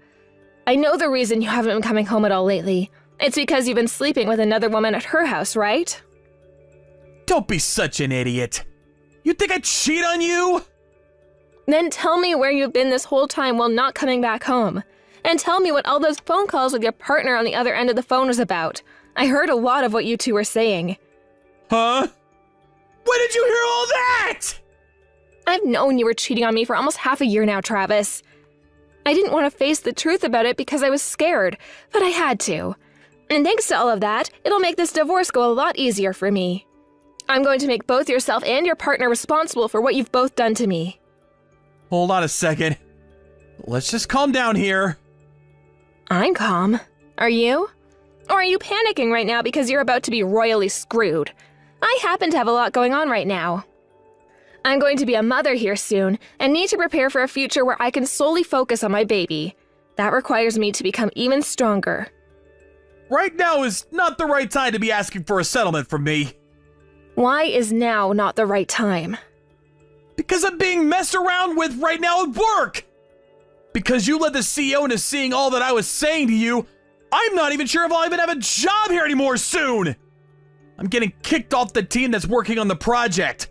I know the reason you haven't been coming home at all lately. It's because you've been sleeping with another woman at her house, right? Don't be such an idiot. You think I'd cheat on you? Then tell me where you've been this whole time while not coming back home. And tell me what all those phone calls with your partner on the other end of the phone was about. I heard a lot of what you two were saying. Huh? When did you hear all that? I've known you were cheating on me for almost half a year now, Travis. I didn't want to face the truth about it because I was scared, but I had to. And thanks to all of that, it'll make this divorce go a lot easier for me. I'm going to make both yourself and your partner responsible for what you've both done to me. Hold on a second. Let's just calm down here. I'm calm. Are you? Or are you panicking right now because you're about to be royally screwed? I happen to have a lot going on right now. I'm going to be a mother here soon and need to prepare for a future where I can solely focus on my baby. That requires me to become even stronger. Right now is not the right time to be asking for a settlement from me. Why is now not the right time? Because I'm being messed around with right now at work. Because you led the CEO into seeing all that I was saying to you, I'm not even sure if I'll even have a job here anymore soon. I'm getting kicked off the team that's working on the project.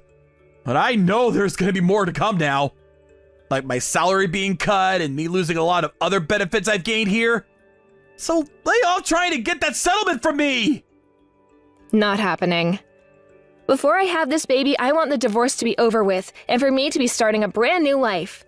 But I know there's going to be more to come now. Like my salary being cut and me losing a lot of other benefits I've gained here. So lay off trying to get that settlement from me. Not happening. Before I have this baby, I want the divorce to be over with and for me to be starting a brand new life.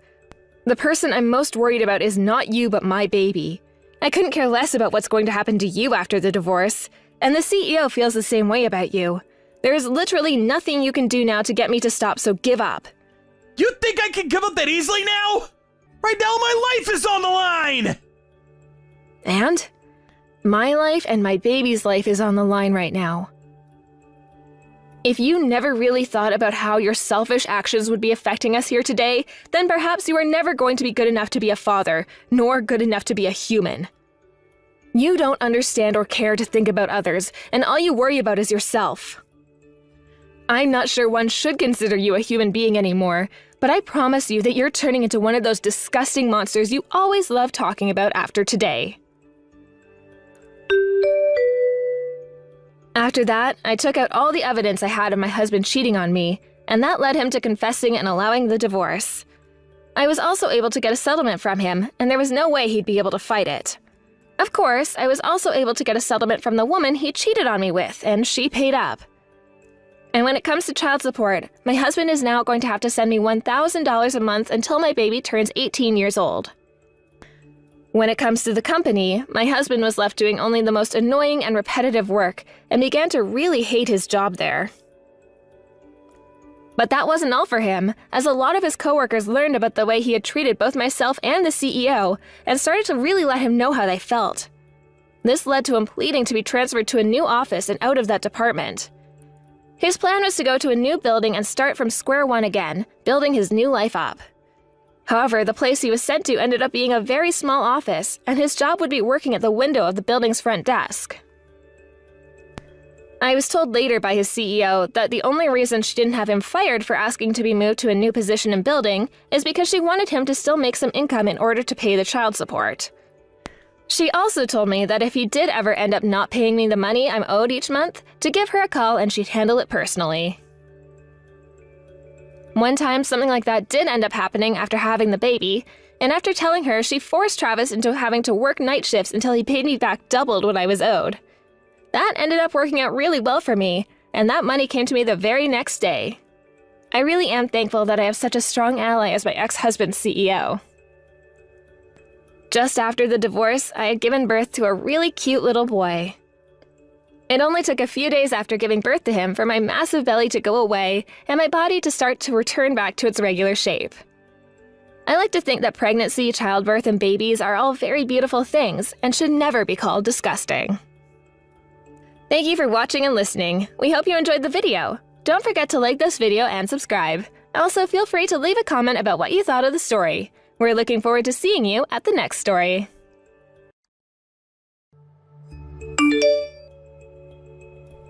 The person I'm most worried about is not you, but my baby. I couldn't care less about what's going to happen to you after the divorce. And the CEO feels the same way about you. There is literally nothing you can do now to get me to stop, so give up. You think I can give up that easily now? Right now my life is on the line! And? My life and my baby's life is on the line right now. If you never really thought about how your selfish actions would be affecting us here today, then perhaps you are never going to be good enough to be a father, nor good enough to be a human. You don't understand or care to think about others, and all you worry about is yourself. I'm not sure one should consider you a human being anymore, but I promise you that you're turning into one of those disgusting monsters you always love talking about after today. After that, I took out all the evidence I had of my husband cheating on me, and that led him to confessing and allowing the divorce. I was also able to get a settlement from him, and there was no way he'd be able to fight it. Of course, I was also able to get a settlement from the woman he cheated on me with, and she paid up. And when it comes to child support, my husband is now going to have to send me $1,000 a month until my baby turns 18 years old. When it comes to the company, my husband was left doing only the most annoying and repetitive work and began to really hate his job there. But that wasn't all for him, as a lot of his coworkers learned about the way he had treated both myself and the CEO and started to really let him know how they felt. This led to him pleading to be transferred to a new office and out of that department. His plan was to go to a new building and start from square one again, building his new life up. However, the place he was sent to ended up being a very small office, and his job would be working at the window of the building's front desk. I was told later by his CEO that the only reason she didn't have him fired for asking to be moved to a new position in building is because she wanted him to still make some income in order to pay the child support. She also told me that if he did ever end up not paying me the money I'm owed each month, to give her a call and she'd handle it personally. One time, something like that did end up happening after having the baby, and after telling her, she forced Travis into having to work night shifts until he paid me back doubled what I was owed. That ended up working out really well for me, and that money came to me the very next day. I really am thankful that I have such a strong ally as my ex-husband's CEO. Just after the divorce, I had given birth to a really cute little boy. It only took a few days after giving birth to him for my massive belly to go away and my body to start to return back to its regular shape. I like to think that pregnancy, childbirth, and babies are all very beautiful things and should never be called disgusting. Thank you for watching and listening. We hope you enjoyed the video. Don't forget to like this video and subscribe. Also, feel free to leave a comment about what you thought of the story. We're looking forward to seeing you at the next story.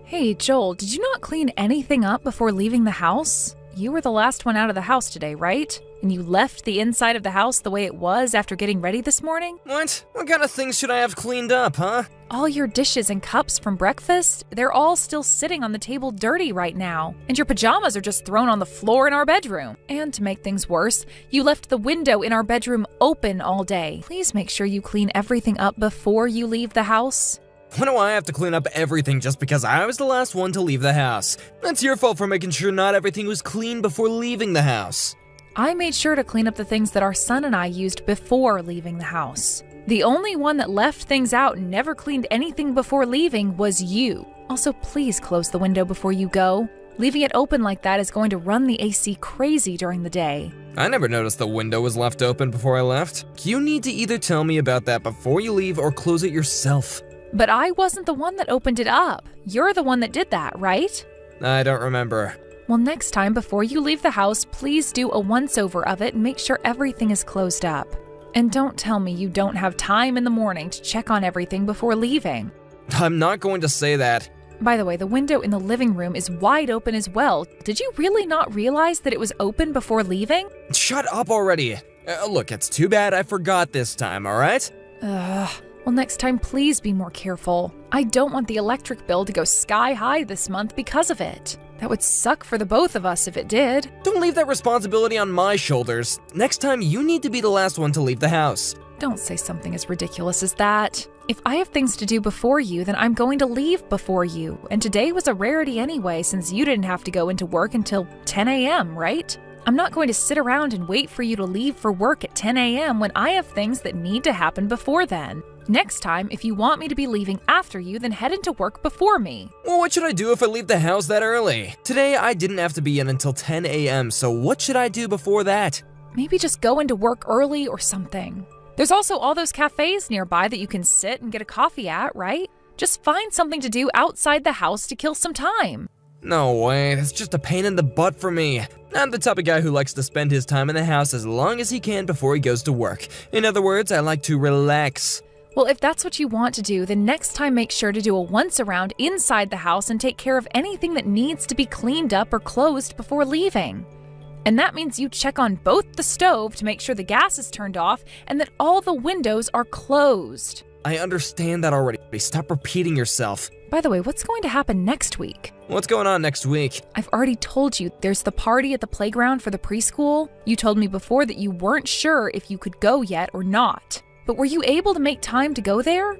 Hey, Joel, did you not clean anything up before leaving the house? You were the last one out of the house today, right? And you left the inside of the house the way it was after getting ready this morning? What? What kind of things should I have cleaned up, huh? All your dishes and cups from breakfast, they're all still sitting on the table dirty right now. And your pajamas are just thrown on the floor in our bedroom. And to make things worse, you left the window in our bedroom open all day. Please make sure you clean everything up before you leave the house. Why do I have to clean up everything just because I was the last one to leave the house? That's your fault for making sure not everything was clean before leaving the house. I made sure to clean up the things that our son and I used before leaving the house. The only one that left things out and never cleaned anything before leaving was you. Also, please close the window before you go. Leaving it open like that is going to run the AC crazy during the day. I never noticed the window was left open before I left. You need to either tell me about that before you leave or close it yourself. But I wasn't the one that opened it up. You're the one that did that, right? I don't remember. Well, next time before you leave the house, please do a once-over of it and make sure everything is closed up. And don't tell me you don't have time in the morning to check on everything before leaving. I'm not going to say that. By the way, the window in the living room is wide open as well. Did you really not realize that it was open before leaving? Shut up already. Look, it's too bad I forgot this time, alright? Well, next time, please be more careful. I don't want the electric bill to go sky high this month because of it. That would suck for the both of us if it did. Don't leave that responsibility on my shoulders. Next time, you need to be the last one to leave the house. Don't say something as ridiculous as that. If I have things to do before you, then I'm going to leave before you. And today was a rarity anyway, since you didn't have to go into work until 10 a.m., right? I'm not going to sit around and wait for you to leave for work at 10 a.m. when I have things that need to happen before then. Next time, if you want me to be leaving after you, then head into work before me. Well, what should I do if I leave the house that early? Today, I didn't have to be in until 10 a.m., so what should I do before that? Maybe just go into work early or something. There's also all those cafes nearby that you can sit and get a coffee at, right? Just find something to do outside the house to kill some time. No way, that's just a pain in the butt for me. I'm the type of guy who likes to spend his time in the house as long as he can before he goes to work. In other words, I like to relax. Well, if that's what you want to do, then next time make sure to do a once-around inside the house and take care of anything that needs to be cleaned up or closed before leaving. And that means you check on both the stove to make sure the gas is turned off and that all the windows are closed. I understand that already. Stop repeating yourself. By the way, what's going to happen next week? What's going on next week? I've already told you there's the party at the playground for the preschool. You told me before that you weren't sure if you could go yet or not. But were you able to make time to go there?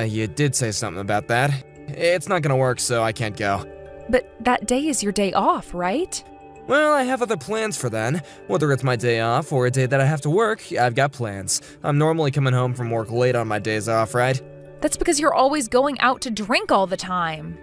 You did say something about that. It's not gonna work, so I can't go. But that day is your day off, right? Well, I have other plans for then. Whether it's my day off or a day that I have to work, I've got plans. I'm normally coming home from work late on my days off, right? That's because you're always going out to drink all the time.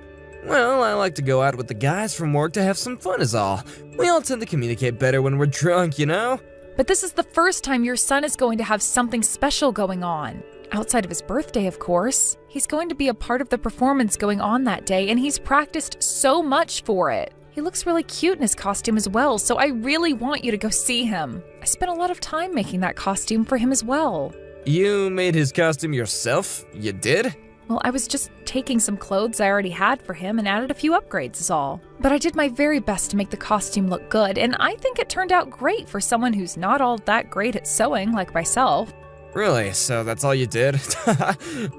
Well, I like to go out with the guys from work to have some fun is all. We all tend to communicate better when we're drunk, you know? But this is the first time your son is going to have something special going on. Outside of his birthday, of course. He's going to be a part of the performance going on that day, and he's practiced so much for it. He looks really cute in his costume as well, so I really want you to go see him. I spent a lot of time making that costume for him as well. You made his costume yourself? You did? Well, I was just taking some clothes I already had for him and added a few upgrades is all. But I did my very best to make the costume look good, and I think it turned out great for someone who's not all that great at sewing like myself. Really? So that's all you did?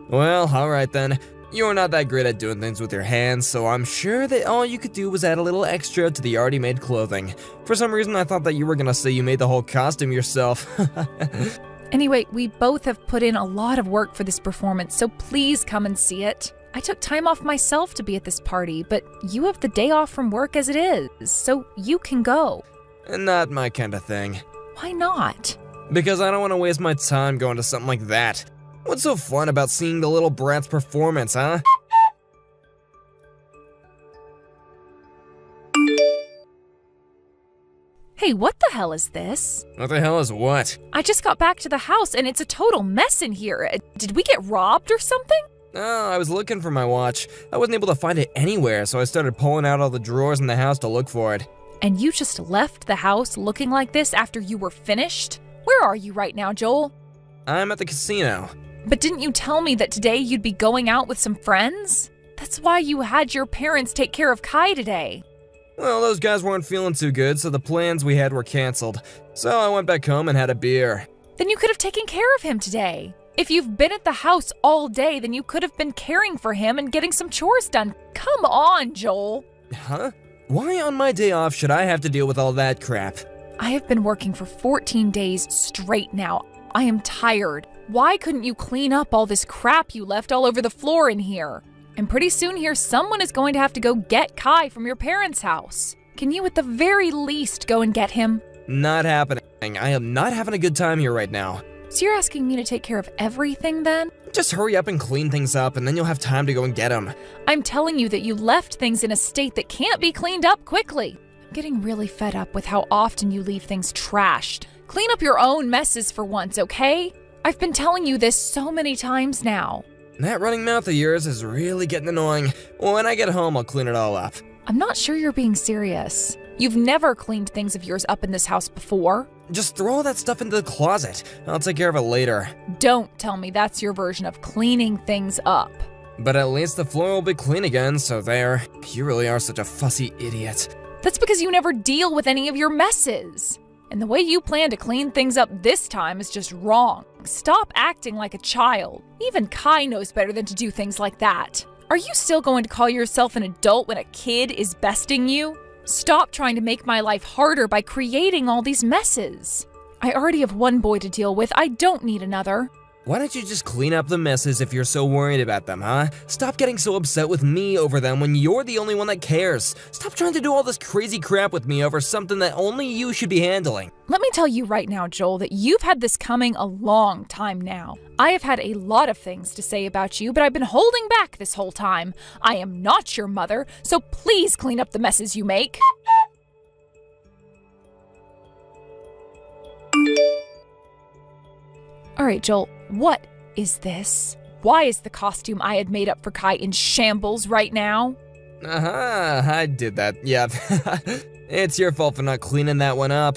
Well, alright then. You're not that great at doing things with your hands, so I'm sure that all you could do was add a little extra to the already made clothing. For some reason, I thought that you were gonna say you made the whole costume yourself. Anyway, we both have put in a lot of work for this performance, so please come and see it. I took time off myself to be at this party, but you have the day off from work as it is, so you can go. Not my kind of thing. Why not? Because I don't want to waste my time going to something like that. What's so fun about seeing the little brat's performance, huh? Hey, what the hell is this? What the hell is what? I just got back to the house and it's a total mess in here. Did we get robbed or something? Oh, I was looking for my watch. I wasn't able to find it anywhere, so I started pulling out all the drawers in the house to look for it. And you just left the house looking like this after you were finished? Where are you right now, Joel? I'm at the casino. But didn't you tell me that today you'd be going out with some friends? That's why you had your parents take care of Kai today. Well, those guys weren't feeling too good, so the plans we had were canceled. So I went back home and had a beer. Then you could have taken care of him today. If you've been at the house all day, then you could have been caring for him and getting some chores done. Come on, Joel. Huh? Why on my day off should I have to deal with all that crap? I have been working for 14 days straight now. I am tired. Why couldn't you clean up all this crap you left all over the floor in here? And pretty soon here, someone is going to have to go get Kai from your parents' house. Can you at the very least go and get him? Not happening. I am not having a good time here right now. So you're asking me to take care of everything then? Just hurry up and clean things up, and then you'll have time to go and get them. I'm telling you that you left things in a state that can't be cleaned up quickly. I'm getting really fed up with how often you leave things trashed. Clean up your own messes for once, okay? I've been telling you this so many times now. That running mouth of yours is really getting annoying. When I get home, I'll clean it all up. I'm not sure you're being serious. You've never cleaned things of yours up in this house before. Just throw all that stuff into the closet. I'll take care of it later. Don't tell me that's your version of cleaning things up. But at least the floor will be clean again, so there. You really are such a fussy idiot. That's because you never deal with any of your messes. And the way you plan to clean things up this time is just wrong. Stop acting like a child. Even Kai knows better than to do things like that. Are you still going to call yourself an adult when a kid is besting you? Stop trying to make my life harder by creating all these messes. I already have one boy to deal with. I don't need another. Why don't you just clean up the messes if you're so worried about them, huh? Stop getting so upset with me over them when you're the only one that cares. Stop trying to do all this crazy crap with me over something that only you should be handling. Let me tell you right now, Joel, that you've had this coming a long time now. I have had a lot of things to say about you, but I've been holding back this whole time. I am not your mother, so please clean up the messes you make. All right, Joel, what is this? Why is the costume I had made up for Kai in shambles right now? I did that, yeah. It's your fault for not cleaning that one up.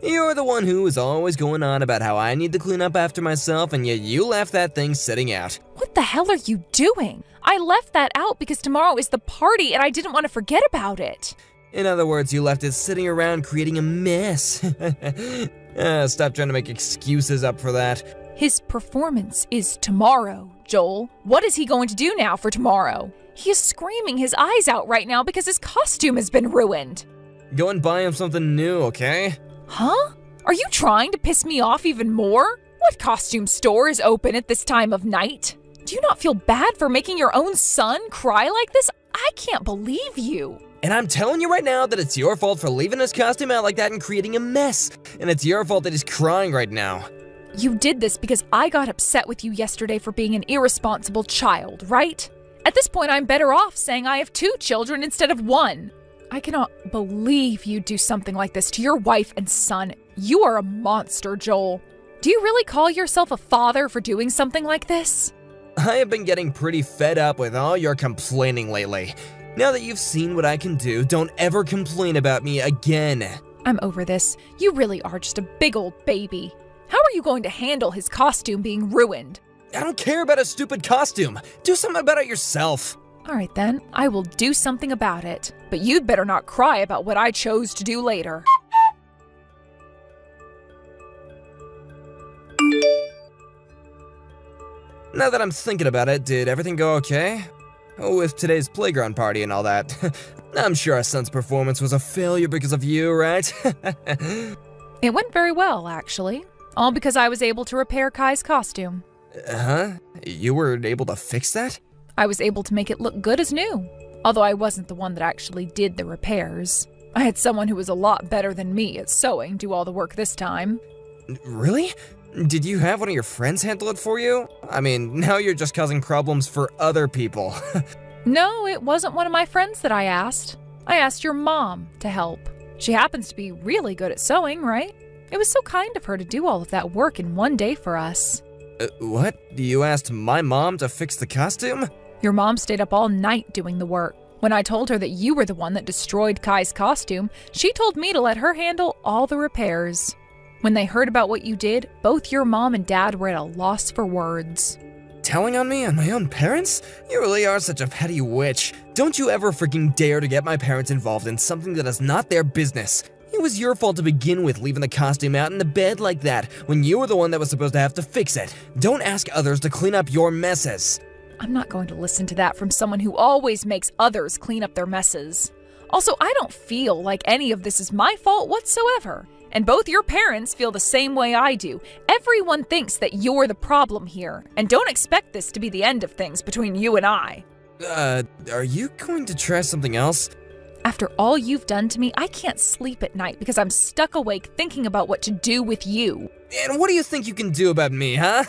You're the one who is always going on about how I need to clean up after myself, and yet you left that thing sitting out. What the hell are you doing? I left that out because tomorrow is the party and I didn't want to forget about it. In other words, you left it sitting around creating a mess. Stop trying to make excuses up for that. His performance is tomorrow, Joel. What is he going to do now for tomorrow? He is screaming his eyes out right now because his costume has been ruined. Go and buy him something new, okay? Huh? Are you trying to piss me off even more? What costume store is open at this time of night? Do you not feel bad for making your own son cry like this? I can't believe you. And I'm telling you right now that it's your fault for leaving his costume out like that and creating a mess. And it's your fault that he's crying right now. You did this because I got upset with you yesterday for being an irresponsible child, right? At this point, I'm better off saying I have 2 children instead of 1. I cannot believe you'd do something like this to your wife and son. You are a monster, Joel. Do you really call yourself a father for doing something like this? I have been getting pretty fed up with all your complaining lately. Now that you've seen what I can do, don't ever complain about me again. I'm over this. You really are just a big old baby. How are you going to handle his costume being ruined? I don't care about a stupid costume. Do something about it yourself. All right then, I will do something about it. But you'd better not cry about what I chose to do later. Now that I'm thinking about it, did everything go okay? With today's playground party and all that. I'm sure our son's performance was a failure because of you, right? It went very well, actually. All because I was able to repair Kai's costume. Huh? You were able to fix that? I was able to make it look good as new. Although I wasn't the one that actually did the repairs. I had someone who was a lot better than me at sewing do all the work this time. Really? Did you have one of your friends handle it for you? I mean, now you're just causing problems for other people. No, it wasn't one of my friends that I asked. I asked your mom to help. She happens to be really good at sewing, right? It was so kind of her to do all of that work in one day for us. What? You asked my mom to fix the costume? Your mom stayed up all night doing the work. When I told her that you were the one that destroyed Kai's costume, she told me to let her handle all the repairs. When they heard about what you did, both your mom and dad were at a loss for words. Telling on me and my own parents? You really are such a petty witch. Don't you ever freaking dare to get my parents involved in something that is not their business. It was your fault to begin with, leaving the costume out in the bed like that, when you were the one that was supposed to have to fix it. Don't ask others to clean up your messes. I'm not going to listen to that from someone who always makes others clean up their messes. Also, I don't feel like any of this is my fault whatsoever. And both your parents feel the same way I do. Everyone thinks that you're the problem here. And don't expect this to be the end of things between you and I. Are you going to try something else? After all you've done to me, I can't sleep at night because I'm stuck awake thinking about what to do with you. And what do you think you can do about me, huh?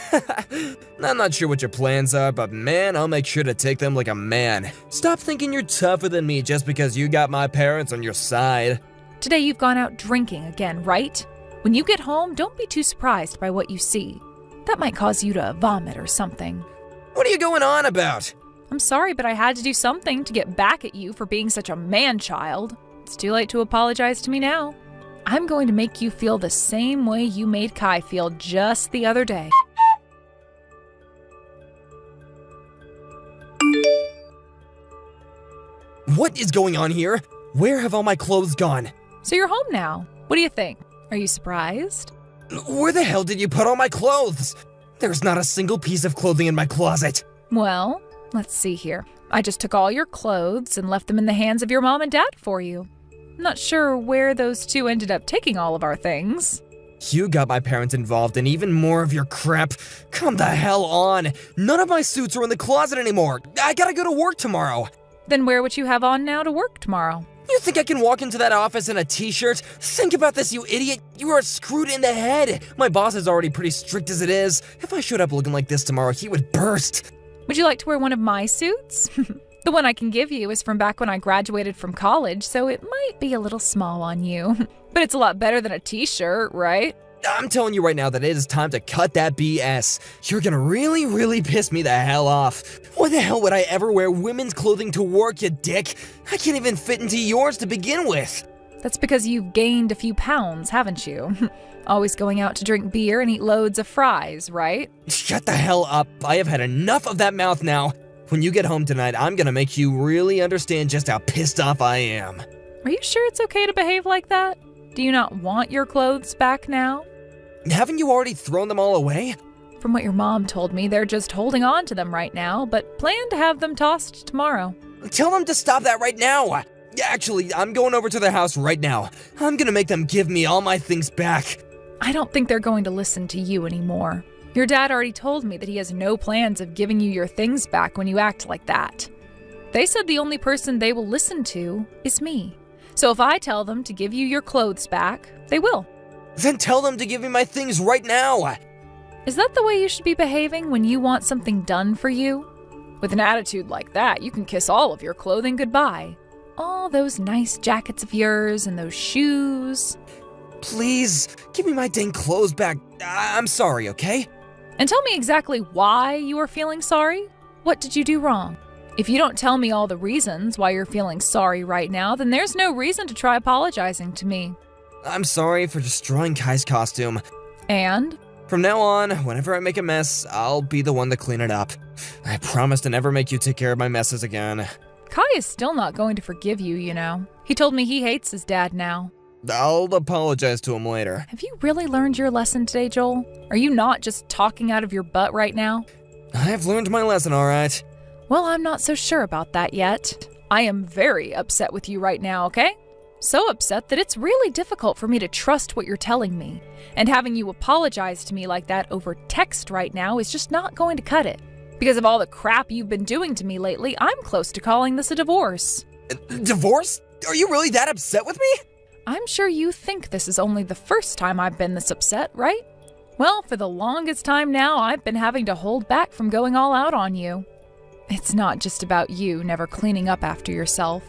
I'm not sure what your plans are, but man, I'll make sure to take them like a man. Stop thinking you're tougher than me just because you got my parents on your side. Today you've gone out drinking again, right? When you get home, don't be too surprised by what you see. That might cause you to vomit or something. What are you going on about? I'm sorry, but I had to do something to get back at you for being such a man-child. It's too late to apologize to me now. I'm going to make you feel the same way you made Kai feel just the other day. What is going on here? Where have all my clothes gone? So you're home now. What do you think? Are you surprised? Where the hell did you put all my clothes? There's not a single piece of clothing in my closet. Well, let's see here. I just took all your clothes and left them in the hands of your mom and dad for you. I'm not sure where those two ended up taking all of our things. You got my parents involved in even more of your crap. Come the hell on. None of my suits are in the closet anymore. I gotta go to work tomorrow. Then wear what you have on now to work tomorrow. You think I can walk into that office in a t-shirt? Think about this, you idiot. You are screwed in the head. My boss is already pretty strict as it is. If I showed up looking like this tomorrow, he would burst. Would you like to wear one of my suits? The one I can give you is from back when I graduated from college, so it might be a little small on you. But it's a lot better than a t-shirt, right? I'm telling you right now that it is time to cut that BS. You're gonna really piss me the hell off. Why the hell would I ever wear women's clothing to work, you dick? I can't even fit into yours to begin with. That's because you've gained a few pounds, haven't you? Always going out to drink beer and eat loads of fries, right? Shut the hell up. I have had enough of that mouth now. When you get home tonight, I'm gonna make you really understand just how pissed off I am. Are you sure it's okay to behave like that? Do you not want your clothes back now? Haven't you already thrown them all away? From what your mom told me, they're just holding on to them right now, but plan to have them tossed tomorrow. Tell them to stop that right now. Actually, I'm going over to their house right now. I'm gonna make them give me all my things back. I don't think they're going to listen to you anymore. Your dad already told me that he has no plans of giving you your things back when you act like that. They said the only person they will listen to is me. So if I tell them to give you your clothes back, they will. Then tell them to give me my things right now. Is that the way you should be behaving when you want something done for you? With an attitude like that, you can kiss all of your clothing goodbye. All those nice jackets of yours and those shoes. Please, give me my dang clothes back. I'm sorry, okay? And tell me exactly why you are feeling sorry. What did you do wrong? If you don't tell me all the reasons why you're feeling sorry right now, then there's no reason to try apologizing to me. I'm sorry for destroying Kai's costume. And? From now on, whenever I make a mess, I'll be the one to clean it up. I promise to never make you take care of my messes again. Kai is still not going to forgive you, you know. He told me he hates his dad now. I'll apologize to him later. Have you really learned your lesson today, Joel? Are you not just talking out of your butt right now? I've learned my lesson, all right. Well, I'm not so sure about that yet. I am very upset with you right now, okay? So upset that it's really difficult for me to trust what you're telling me. And having you apologize to me like that over text right now is just not going to cut it. Because of all the crap you've been doing to me lately, I'm close to calling this a divorce. Divorce? Are you really that upset with me? I'm sure you think this is only the first time I've been this upset, right? Well, for the longest time now, I've been having to hold back from going all out on you. It's not just about you never cleaning up after yourself.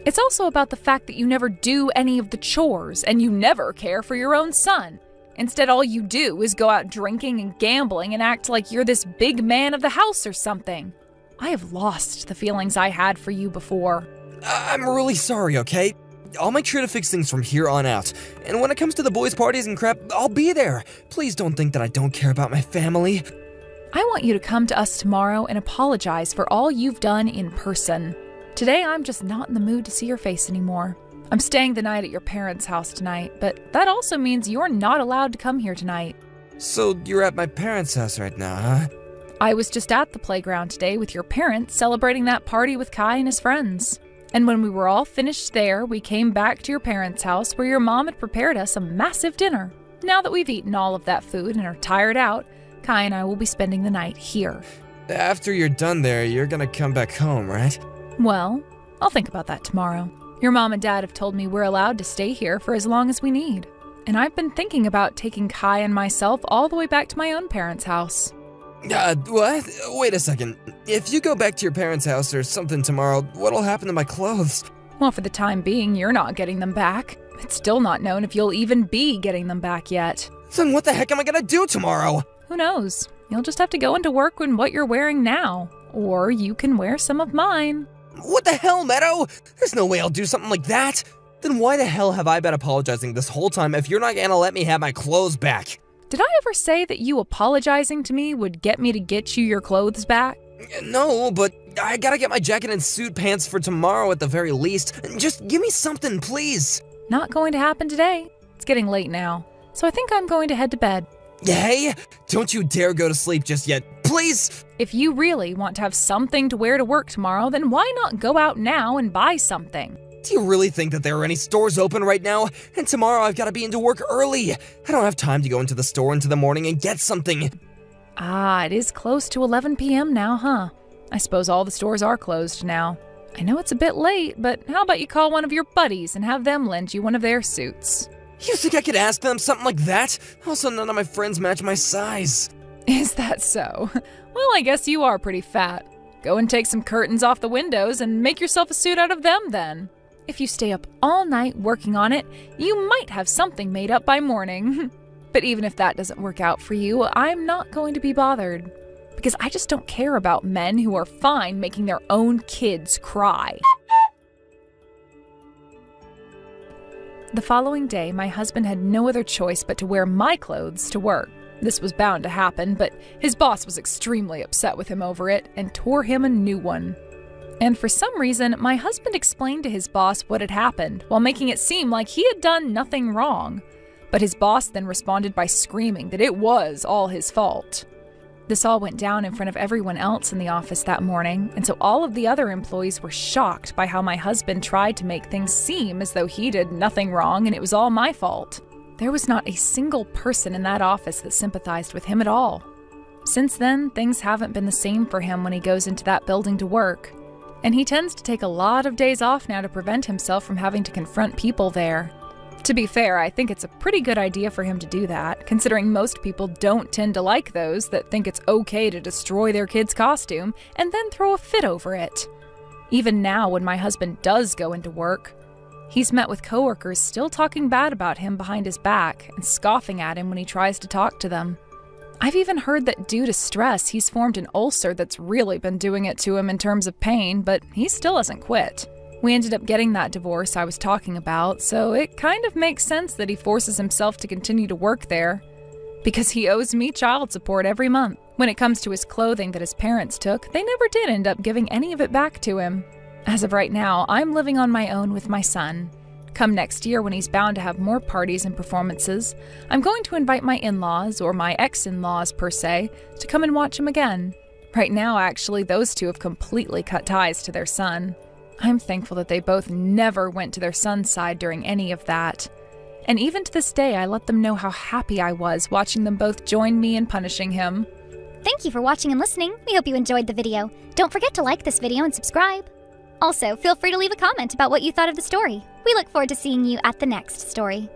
It's also about the fact that you never do any of the chores and you never care for your own son. Instead, all you do is go out drinking and gambling and act like you're this big man of the house or something. I have lost the feelings I had for you before. I'm really sorry, okay? I'll make sure to fix things from here on out. And when it comes to the boys' parties and crap, I'll be there. Please don't think that I don't care about my family. I want you to come to us tomorrow and apologize for all you've done in person. Today, I'm just not in the mood to see your face anymore. I'm staying the night at your parents' house tonight, but that also means you're not allowed to come here tonight. So you're at my parents' house right now, huh? I was just at the playground today with your parents celebrating that party with Kai and his friends. And when we were all finished there, we came back to your parents' house where your mom had prepared us a massive dinner. Now that we've eaten all of that food and are tired out, Kai and I will be spending the night here. After you're done there, you're gonna come back home, right? Well, I'll think about that tomorrow. Your mom and dad have told me we're allowed to stay here for as long as we need. And I've been thinking about taking Kai and myself all the way back to my own parents' house. What? Wait a second. If you go back to your parents' house or something tomorrow, what'll happen to my clothes? Well, for the time being, you're not getting them back. It's still not known if you'll even be getting them back yet. Then what the heck am I gonna do tomorrow? Who knows? You'll just have to go into work in what you're wearing now. Or you can wear some of mine. What the hell, Meadow? There's no way I'll do something like that. Then why the hell have I been apologizing this whole time if you're not gonna let me have my clothes back? Did I ever say that you apologizing to me would get me to get you your clothes back? No, but I gotta get my jacket and suit pants for tomorrow at the very least. Just give me something, please. Not going to happen today. It's getting late now, so I think I'm going to head to bed. Hey, don't you dare go to sleep just yet, please. If you really want to have something to wear to work tomorrow, then why not go out now and buy something? Do you really think that there are any stores open right now? And tomorrow I've got to be into work early. I don't have time to go into the store into the morning and get something. Ah, it is close to 11 p.m. now, huh? I suppose all the stores are closed now. I know it's a bit late, but how about you call one of your buddies and have them lend you one of their suits? You think I could ask them something like that? Also, none of my friends match my size. Is that so? Well, I guess you are pretty fat. Go and take some curtains off the windows and make yourself a suit out of them then. If you stay up all night working on it, you might have something made up by morning. But even if that doesn't work out for you, I'm not going to be bothered. Because I just don't care about men who are fine making their own kids cry. The following day, my husband had no other choice but to wear my clothes to work. This was bound to happen, but his boss was extremely upset with him over it and tore him a new one. And for some reason, my husband explained to his boss what had happened while making it seem like he had done nothing wrong. But his boss then responded by screaming that it was all his fault. This all went down in front of everyone else in the office that morning, and so all of the other employees were shocked by how my husband tried to make things seem as though he did nothing wrong and it was all my fault. There was not a single person in that office that sympathized with him at all. Since then, things haven't been the same for him when he goes into that building to work. And he tends to take a lot of days off now to prevent himself from having to confront people there. To be fair, I think it's a pretty good idea for him to do that, considering most people don't tend to like those that think it's okay to destroy their kid's costume and then throw a fit over it. Even now, when my husband does go into work, he's met with coworkers still talking bad about him behind his back and scoffing at him when he tries to talk to them. I've even heard that due to stress, he's formed an ulcer that's really been doing it to him in terms of pain, but he still hasn't quit. We ended up getting that divorce I was talking about, so it kind of makes sense that he forces himself to continue to work there, because he owes me child support every month. When it comes to his clothing that his parents took, they never did end up giving any of it back to him. As of right now, I'm living on my own with my son. Come next year, when he's bound to have more parties and performances, I'm going to invite my in-laws, or my ex-in-laws per se, to come and watch him again. Right now, actually, those two have completely cut ties to their son. I'm thankful that they both never went to their son's side during any of that. And even to this day, I let them know how happy I was watching them both join me in punishing him. Thank you for watching and listening. We hope you enjoyed the video. Don't forget to like this video and subscribe. Also, feel free to leave a comment about what you thought of the story. We look forward to seeing you at the next story.